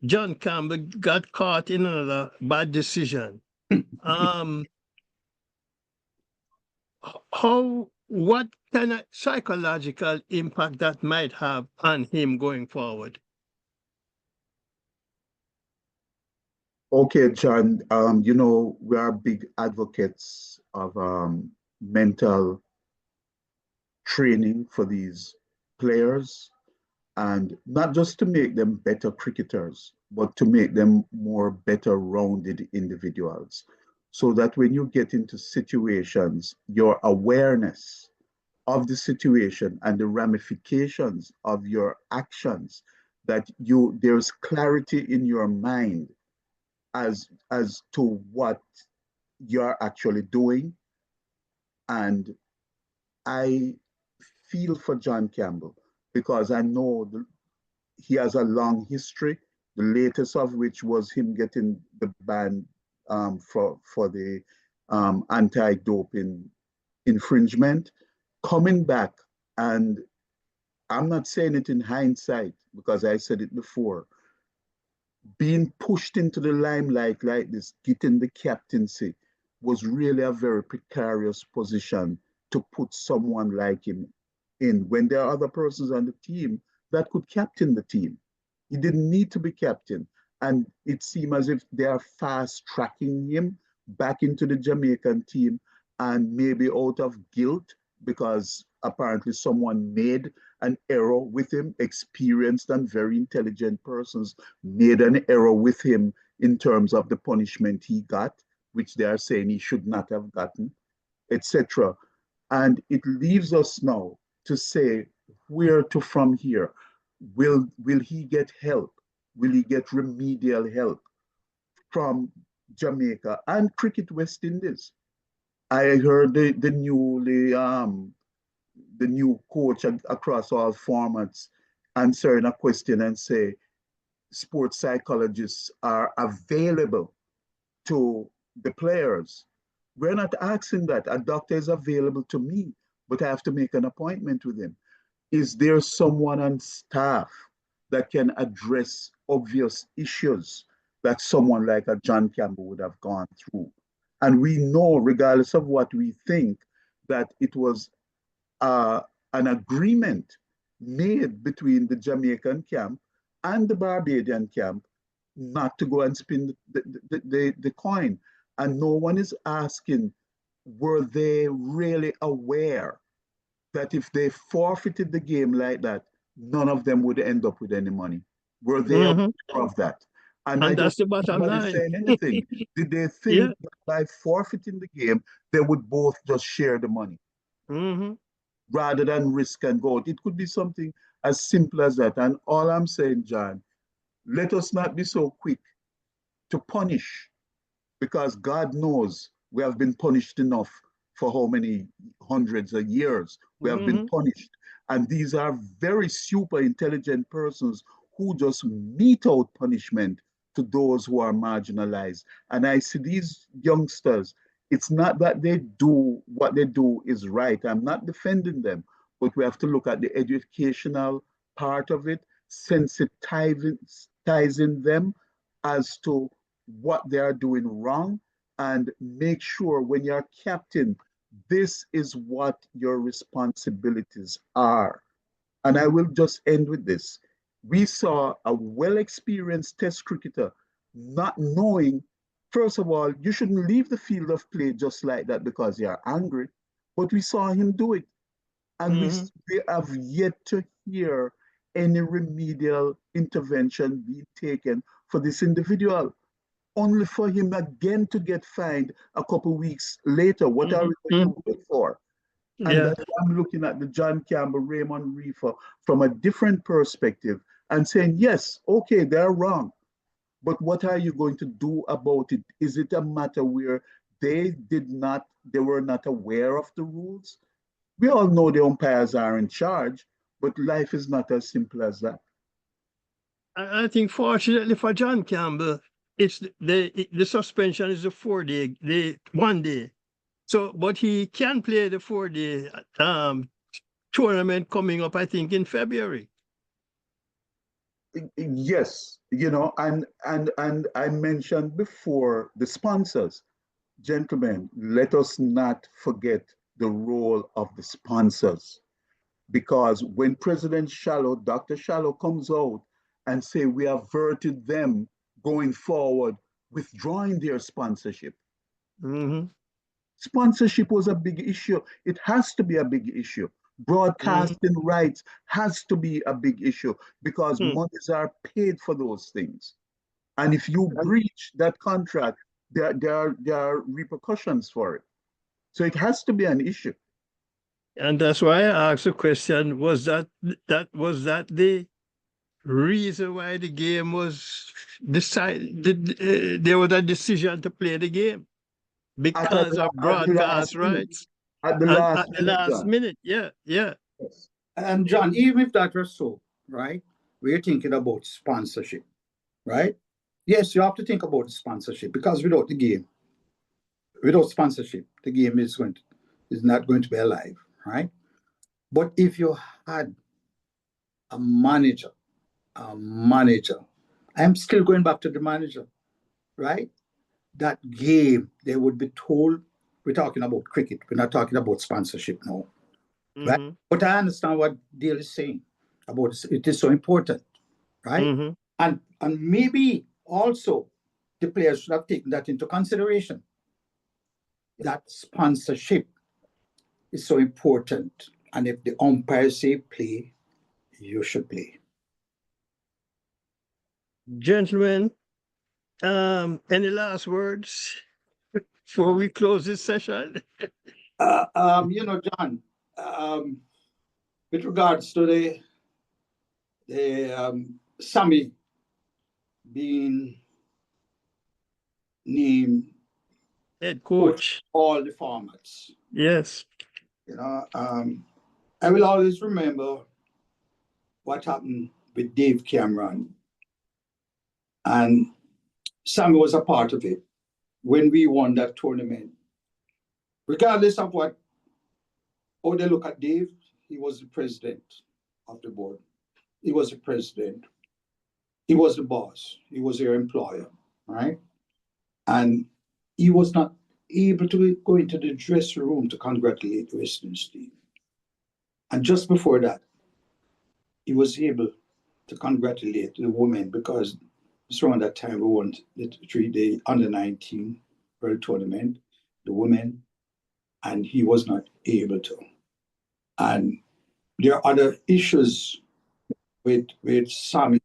Speaker 2: John Campbell got caught in another bad decision. What kind of psychological impact that might have on him going forward?
Speaker 4: Okay, John, you know, we are big advocates of mental training for these players, and not just to make them better cricketers, but to make them more better rounded individuals. So that when you get into situations, your awareness of the situation and the ramifications of your actions, that there's clarity in your mind as to what you're actually doing. And I feel for John Campbell because I know he has a long history, the latest of which was him getting the ban for the anti-doping infringement, coming back. And I'm not saying it in hindsight because I said it before, being pushed into the limelight like this, getting the captaincy, was really a very precarious position to put someone like him in when there are other persons on the team that could captain the team. He didn't need to be captain. And it seemed as if they are fast tracking him back into the Jamaican team, and maybe out of guilt because apparently someone made an error with him. Experienced and very intelligent persons made an error with him in terms of the punishment he got, which they are saying he should not have gotten, etc. And it leaves us now to say where to from here. Will he get help? Will he get remedial help from Jamaica and Cricket West Indies? I heard the new coach across all formats answering a question and say sports psychologists are available to the players. We're not asking that. A doctor is available to me, but I have to make an appointment with him. Is there someone on staff that can address obvious issues that someone like a John Campbell would have gone through? And we know, regardless of what we think, that it was an agreement made between the Jamaican camp and the Barbadian camp not to go and spin the coin. And no one is asking, were they really aware that if they forfeited the game like that, none of them would end up with any money? Were they aware of that? And I don't
Speaker 2: that's the
Speaker 4: think
Speaker 2: bottom
Speaker 4: anybody's
Speaker 2: line.
Speaker 4: saying anything. Did they
Speaker 2: Yeah.
Speaker 4: think that by forfeiting the game, they would both just share the money
Speaker 2: Mm-hmm.
Speaker 4: rather than risk and go out? It could be something as simple as that. And all I'm saying, John, let us not be so quick to punish, because God knows we have been punished enough for how many hundreds of years we have been
Speaker 2: Mm-hmm.
Speaker 4: punished. And these are very super intelligent persons who just mete out punishment to those who are marginalized. And I see these youngsters, it's not that they do what they do is right. I'm not defending them, but we have to look at the educational part of it, sensitizing them as to what they are doing wrong, and make sure when you're captain, this is what your responsibilities are. And I will just end with this. We saw a well experienced test cricketer not knowing, first of all, you shouldn't leave the field of play just like that because you're angry. But we saw him do it. And
Speaker 2: Mm-hmm.
Speaker 4: we have yet to hear any remedial intervention being taken for this individual, only for him again to get fined a couple weeks later. What are we going
Speaker 2: Mm-hmm.
Speaker 4: to wait for? And
Speaker 2: Yeah.
Speaker 4: that's why I'm looking at the John Campbell, Raymond Reefer from a different perspective and saying, yes, okay, they're wrong. But what are you going to do about it? Is it a matter where they were not aware of the rules? We all know the umpires are in charge, but life is not as simple as that.
Speaker 2: I think fortunately for John Campbell, it's the suspension is a 4 day, the 1 day. So, but he can play the 4 day tournament coming up, I think, in February.
Speaker 4: Yes, and I mentioned before the sponsors. Gentlemen, let us not forget the role of the sponsors, because when President Shallow, Dr. Shallow comes out and say we averted them going forward, withdrawing their sponsorship.
Speaker 2: Mm-hmm.
Speaker 4: Sponsorship was a big issue. It has to be a big issue. Broadcasting rights has to be a big issue because
Speaker 2: Mm-hmm.
Speaker 4: monies are paid for those things. And if you breach that contract, there are repercussions for it. So it has to be an issue.
Speaker 2: And that's why I asked the question: was that the reason why the game was decided? There was a decision to play the game because of
Speaker 4: At the
Speaker 2: broadcast
Speaker 4: last minute.
Speaker 2: rights.
Speaker 4: At the
Speaker 2: And
Speaker 4: last
Speaker 2: at the
Speaker 4: minute,
Speaker 2: last
Speaker 4: John.
Speaker 2: minute, yeah, yeah.
Speaker 4: Yes.
Speaker 3: And John, even if that was so, right, we're thinking about sponsorship, right? Yes, you have to think about sponsorship, because without sponsorship, the game is not going to be alive, right? But if you had a manager, a manager, I'm still going back to the manager, right? That game, they would be told, we're talking about cricket, we're not talking about sponsorship now, right?
Speaker 2: Mm-hmm.
Speaker 3: But I understand what Dale is saying about this. It is so important, right?
Speaker 2: Mm-hmm.
Speaker 3: And maybe also the players should have taken that into consideration. That sponsorship is so important. And if the umpires say play, you should play.
Speaker 2: Gentlemen, any last words before we close this session?
Speaker 3: John, with regards to the Sammy being named
Speaker 2: Head
Speaker 3: coach
Speaker 2: coach.
Speaker 3: all the formats,
Speaker 2: Yes.
Speaker 3: I will always remember what happened with Dave Cameron, and Sammy was a part of it when we won that tournament. Regardless of how they look at Dave, he was the president of the board. He was the president. He was the boss. He was your employer, right? And he was not able to go into the dressing room to congratulate the Western team. And just before that, he was able to congratulate the women, because it's around that time we won the 3-day under 19 World Tournament, the women, and he was not able to. And there are other issues with Sammy.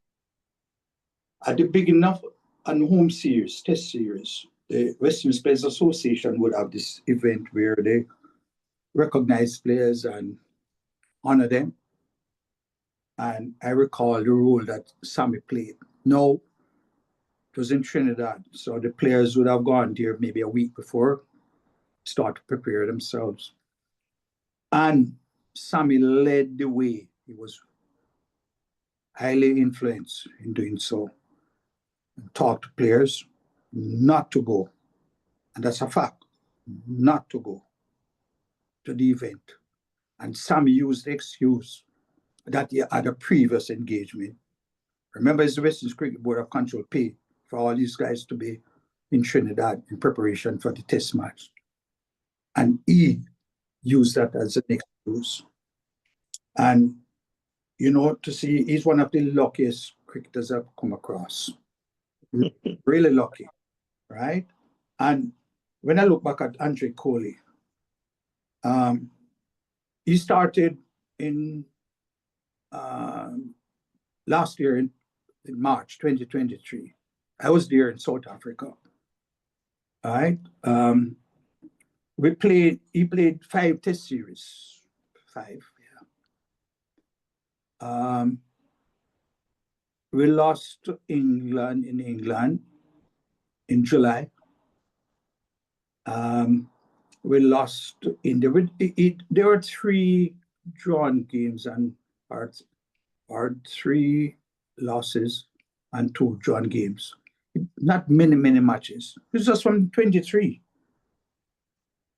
Speaker 3: At the beginning of and home series, test series, the Western Players Association would have this event where they recognize players and honor them. And I recall the role that Sammy played. No, it was in Trinidad, so the players would have gone there maybe a week before, start to prepare themselves. And Sammy led the way. He was highly influenced in doing so. Talk to players not to go. And that's a fact, not to go to the event. And Sammy used the excuse that he had a previous engagement. Remember, it's the Western Cricket Board of Control paid for all these guys to be in Trinidad in preparation for the test match. And he used that as an excuse. And, you know, to see, he's one of the luckiest cricketers I've come across. Really lucky, right? And when I look back at Andre Coley, he started in last year in March 2023. I was there in South Africa. All right. He played 5 test series. 5, yeah. We lost to England in July. We lost to India. There were 3 drawn games and or 3 losses and 2 drawn games. Not many matches. This was from 23.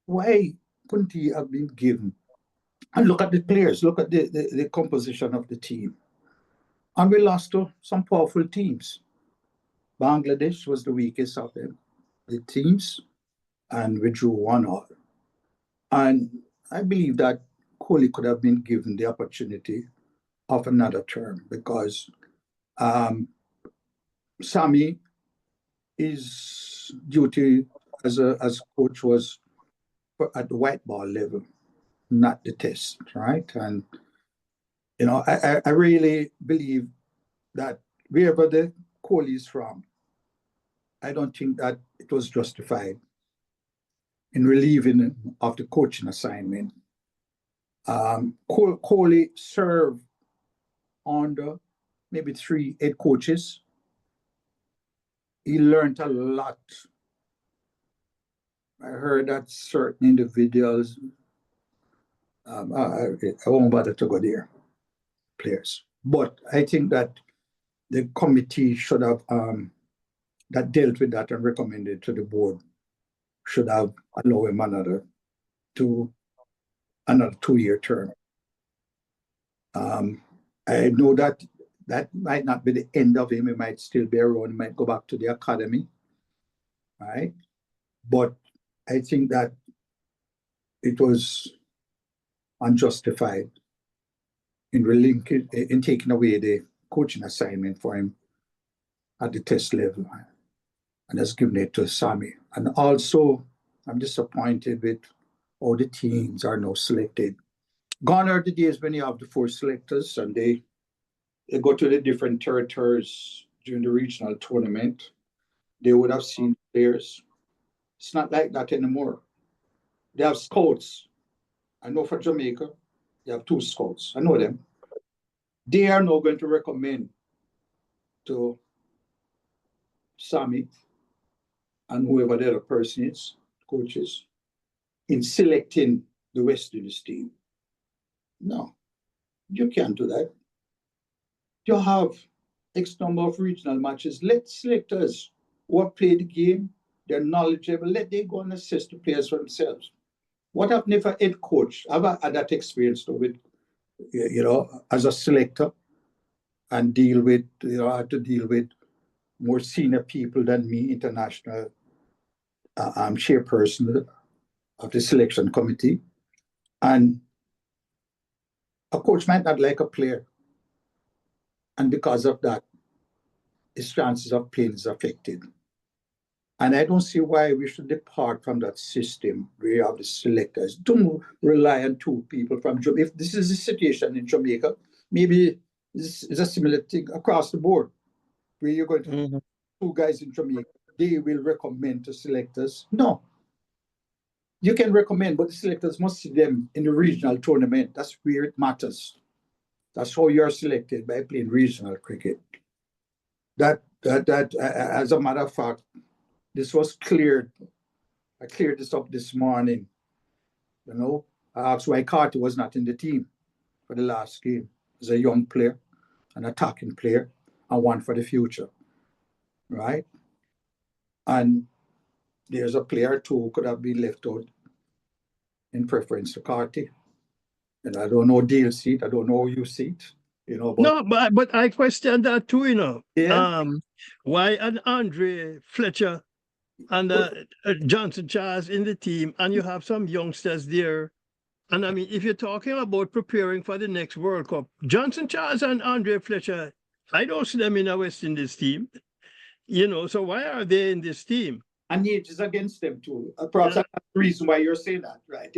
Speaker 3: Why couldn't he have been given? And look at the players, look at the composition of the team. And we lost to some powerful teams. Bangladesh was the weakest of them, the teams, and we drew 1-1. And I believe that Kohli could have been given the opportunity of another term because Sammy, his duty as coach was at the white ball level, not the test, right? And, you know, I really believe that wherever the Kohli is from, I don't think that it was justified in relieving him of the coaching assignment. Kohli served under maybe 3 head coaches. He learned a lot. I heard that certain individuals, I won't bother to go there, players. But I think that the committee should have, that dealt with that and recommended to the board, should have allowed him another 2-year term. I know that might not be the end of him. He might still be around. He might go back to the academy, right? But I think that it was unjustified in taking away the coaching assignment for him at the test level, and has given it to Sammy. And also, I'm disappointed with how the teams are now selected. Gone are the days when you have the 4 selectors and they go to the different territories during the regional tournament. They would have seen players. It's not like that anymore. They have scouts. I know for Jamaica, they have 2 scouts. I know them. They are now going to recommend to Sammy and whoever the other person is, coaches, in selecting the West Indies team. No, you can't do that. You have X number of regional matches. Let selectors who have played the game, they're knowledgeable, let them go and assess the players for themselves. What I've never head coach, I've had that experience though with, you know, as a selector and had to deal with more senior people than me, international chairperson of the selection committee. And a coach might not like a player. And because of that, his chances of playing is affected. And I don't see why we should depart from that system where you have the selectors. Don't rely on 2 people from Jamaica. If this is the situation in Jamaica, maybe this is a similar thing across the board, where you're going to two guys in Jamaica, they will recommend to selectors. No. You can recommend, but the selectors must see them in the regional tournament. That's where it matters. That's how you're selected, by playing regional cricket. As a matter of fact, this was cleared. I cleared this up this morning. You know, I asked why Carter was not in the team for the last game. As a young player, an attacking player, and one for the future, right? And there's a player too who could have been left out in preference to Carty. And I don't know Dale seat. I don't know how you see it. You know,
Speaker 2: No, but I question that too, you know.
Speaker 3: Yeah.
Speaker 2: Why an Andre Fletcher and Johnson Charles in the team, and you have some youngsters there. And I mean, if you're talking about preparing for the next World Cup, Johnson Charles and Andre Fletcher, I don't see them in a West Indies team. You know, so why are they in this team?
Speaker 3: And age is against them too. Perhaps that's the reason why you're saying that, right?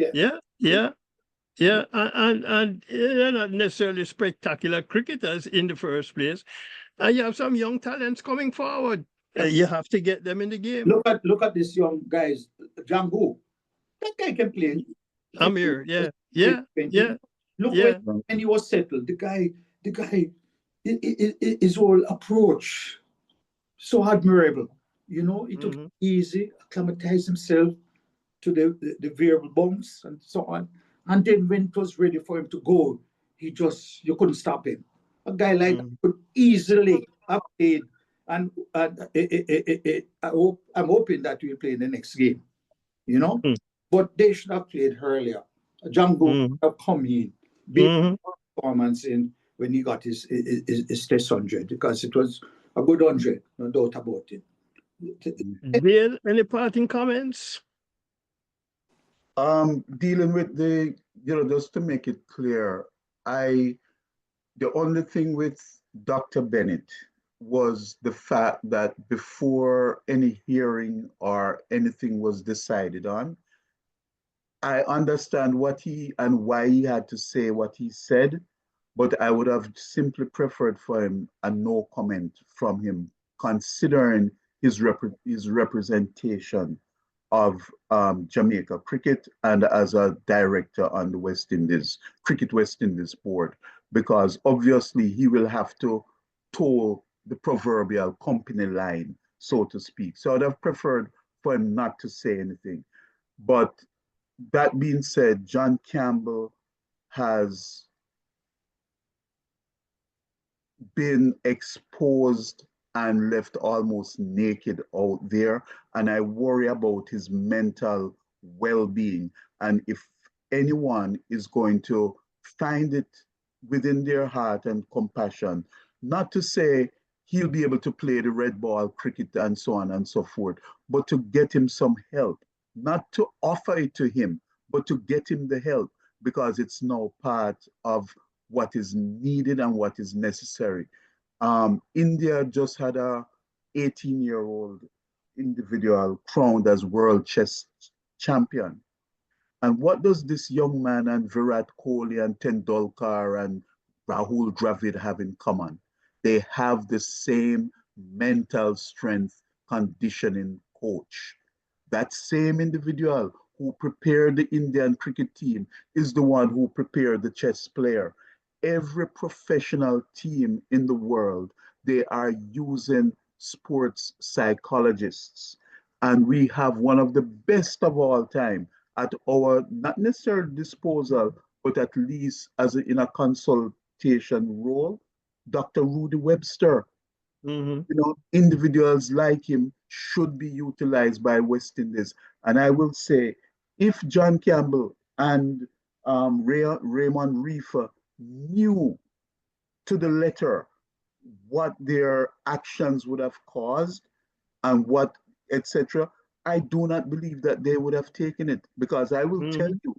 Speaker 2: Yeah. And they're not necessarily spectacular cricketers in the first place. And you have some young talents coming forward. You have to get them in the game.
Speaker 3: Look at this young guys, Django. That guy can play.
Speaker 2: Amir, yeah.
Speaker 3: Look when he was settled, the guy, his whole approach, so admirable. You know, he took it easy, acclimatized himself to the variable bumps and so on. And then when it was ready for him to go, you couldn't stop him. A guy like that could easily have played. And I'm hoping that we'll play in the next game, you know. But they should have played earlier. Django could have come in, beat performance in when he got his test 100, because it was a good 100, no doubt about it.
Speaker 2: Dale, any parting comments?
Speaker 4: Dealing with just to make it clear, the only thing with Dr. Bennett was the fact that before any hearing or anything was decided on, I understand what and why he had to say what he said, but I would have simply preferred for him a no comment from him, considering his representation of Jamaica cricket and as a director on the West Indies board, because obviously he will have to toe the proverbial company line, so to speak. So I'd have preferred for him not to say anything. But that being said, John Campbell has been exposed and left almost naked out there, and I worry about his mental well-being. And if anyone is going to find it within their heart and compassion, not to say he'll be able to play the red ball cricket and so on and so forth, but to get him some help, not to offer it to him, but to get him the help, because it's now part of what is needed and what is necessary. India just had a 18-year-old individual crowned as world chess champion. And what does this young man and Virat Kohli and Tendulkar and Rahul Dravid have in common? They have the same mental strength conditioning coach. That same individual who prepared the Indian cricket team is the one who prepared the chess player. Every professional team in the world, they are using sports psychologists. And we have one of the best of all time at our, not necessarily disposal, but at least in a consultation role, Dr. Rudy Webster. You know, individuals like him should be utilized by West Indies. And I will say, if John Campbell and Raymond Reefer knew to the letter what their actions would have caused and what, etc., I do not believe that they would have taken it, because I will tell you,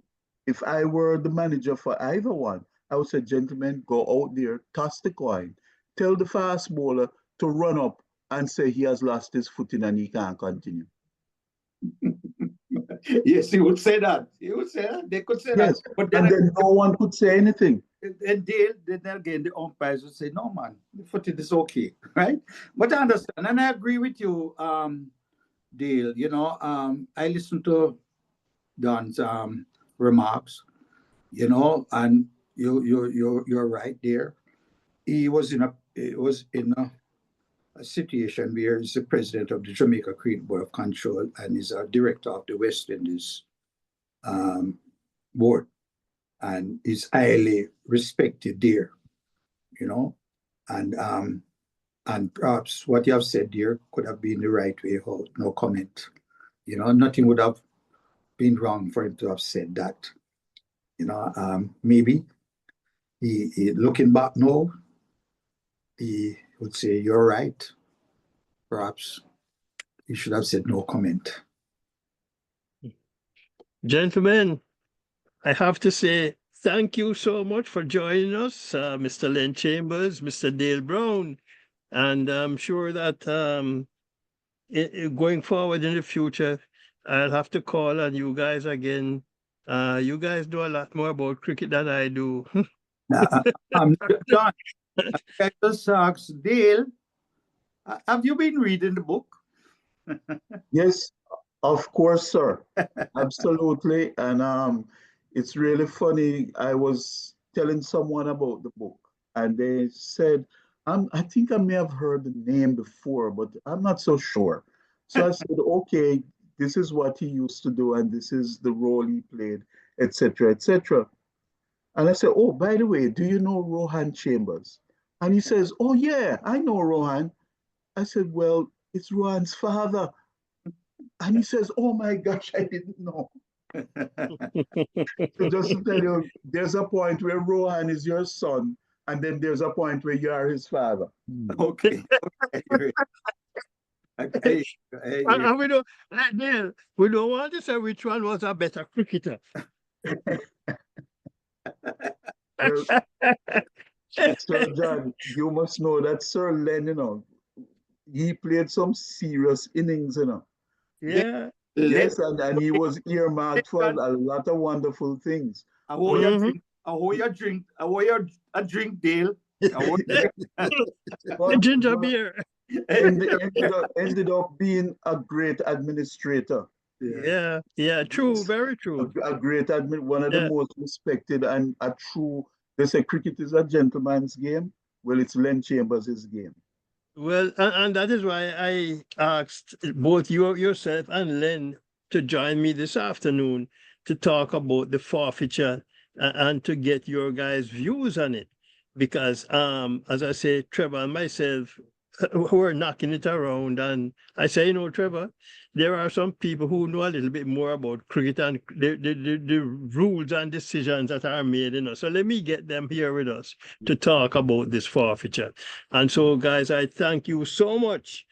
Speaker 4: if I were the manager for either one, I would say, gentlemen, go out there, toss the coin, tell the fast bowler to run up and say he has lost his footing and he can't continue.
Speaker 3: Yes, he would say that. He would say that. They could say that.
Speaker 4: But then no one could say anything.
Speaker 3: and then again, the umpires would say, no, man, the footing is okay, right? But I understand, and I agree with you, Dale. You know, I listened to Don's remarks, you know, and you're right there. He was in a situation where he's the president of the Jamaica Cricket Board of Control and is a director of the West Indies board, and is highly respected there, you know, and perhaps what you have said there could have been the right way out. No comment, you know, nothing would have been wrong for him to have said that, you know. Maybe he looking back now, he would say you're right. Perhaps he should have said no comment.
Speaker 2: Gentlemen, I have to say thank you so much for joining us, Mr. Len Chambers, Mr. Dale Brown, and I'm sure that going forward in the future, I'll have to call on you guys again. You guys know a lot more about cricket than I do.
Speaker 3: I'm done. I just asked Dale, have you been reading the book?
Speaker 4: Yes, of course, sir. Absolutely. And it's really funny. I was telling someone about the book, and they said, I think I may have heard the name before, but I'm not so sure. So I said, okay, this is what he used to do, and this is the role he played, etc., etc. And I said, oh, by the way, do you know Rohan Chambers? And he says, oh, yeah, I know Rohan. I said, well, it's Rohan's father. And he says, oh my gosh, I didn't know. So just to tell you, there's a point where Rohan is your son, and then there's a point where you are his father.
Speaker 3: Okay.
Speaker 2: And we don't, like Dale, we don't want to say which one was a better cricketer.
Speaker 4: Well, Sir John, you must know that Sir Len, you know, he played some serious innings, you know.
Speaker 2: Yeah.
Speaker 4: Yes, and he was earmarked for a lot of wonderful things.
Speaker 3: I want you drink, Dale.
Speaker 2: But, ginger beer.
Speaker 4: Ended up being a great administrator.
Speaker 2: Yeah, true, very true.
Speaker 4: A great one of the most respected and a true. They say cricket is a gentleman's game. Well, it's Len Chambers' game.
Speaker 2: Well, and that is why I asked both yourself and Len to join me this afternoon to talk about the forfeiture and to get your guys' views on it. Because, as I say, Trevor and myself, we're knocking it around. And I say, you know, Trevor, there are some people who know a little bit more about cricket and the rules and decisions that are made, you know. So let me get them here with us to talk about this forfeiture. And so, guys, I thank you so much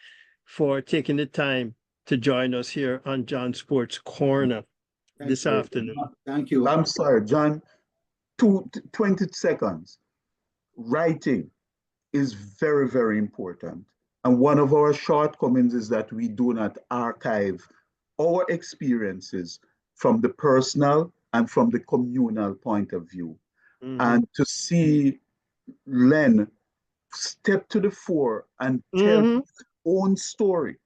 Speaker 2: for taking the time to join us here on John Sports Corner this afternoon.
Speaker 3: Thank you.
Speaker 4: I'm sorry, John, 20 seconds. Writing is very, very important. And one of our shortcomings is that we do not archive our experiences from the personal and from the communal point of view. Mm-hmm. And to see Len step to the fore and tell his own story.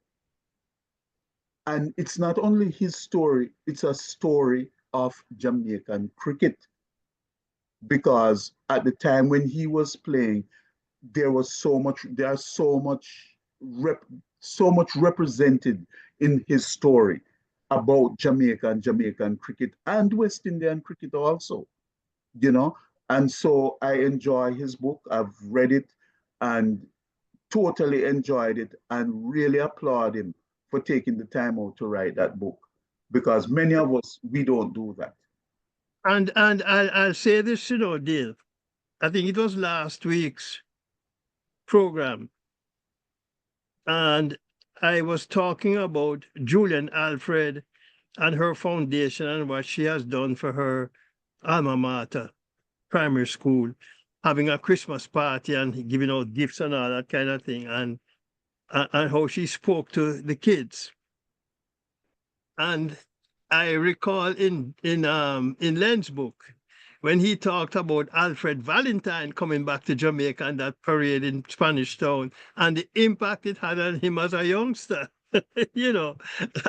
Speaker 4: And it's not only his story, it's a story of Jamaican cricket. Because at the time when he was playing, there are so much represented in his story about Jamaica and Jamaican cricket and West Indian cricket also, you know. And so I enjoy his book. I've read it and totally enjoyed it and really applaud him for taking the time out to write that book, because many of us, we don't do that.
Speaker 2: And I'll say this, you know, Dale, I think it was last week's program, and I was talking about Julian Alfred and her foundation and what she has done for her alma mater, primary school, having a Christmas party and giving out gifts and all that kind of thing, and how she spoke to the kids. And I recall in Len's book when he talked about Alfred Valentine coming back to Jamaica and that parade in Spanish Town and the impact it had on him as a youngster. You know,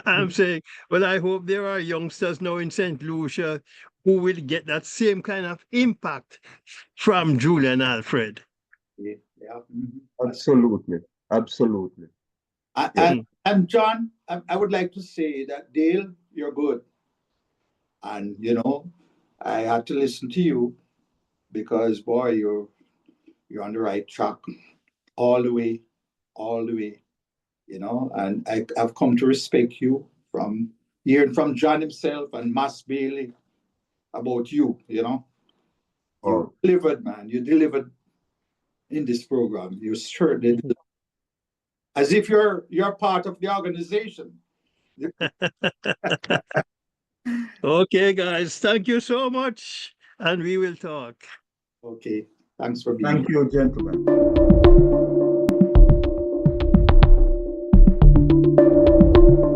Speaker 2: I'm saying, well, I hope there are youngsters now in St. Lucia who will get that same kind of impact from Julian Alfred.
Speaker 3: Yeah.
Speaker 4: Absolutely. Absolutely.
Speaker 3: And John, I would like to say that Dale, you're good. And you know, I had to listen to you because boy, you're on the right track all the way, all the way. You know, and I've come to respect you from hearing from John himself and Mass Bailey about you, you know. You delivered, man. You delivered in this program. You certainly did. As if you're part of the organization.
Speaker 2: Okay, guys, thank you so much, and we will talk.
Speaker 3: Okay, thanks for being here.
Speaker 4: Thank you, gentlemen.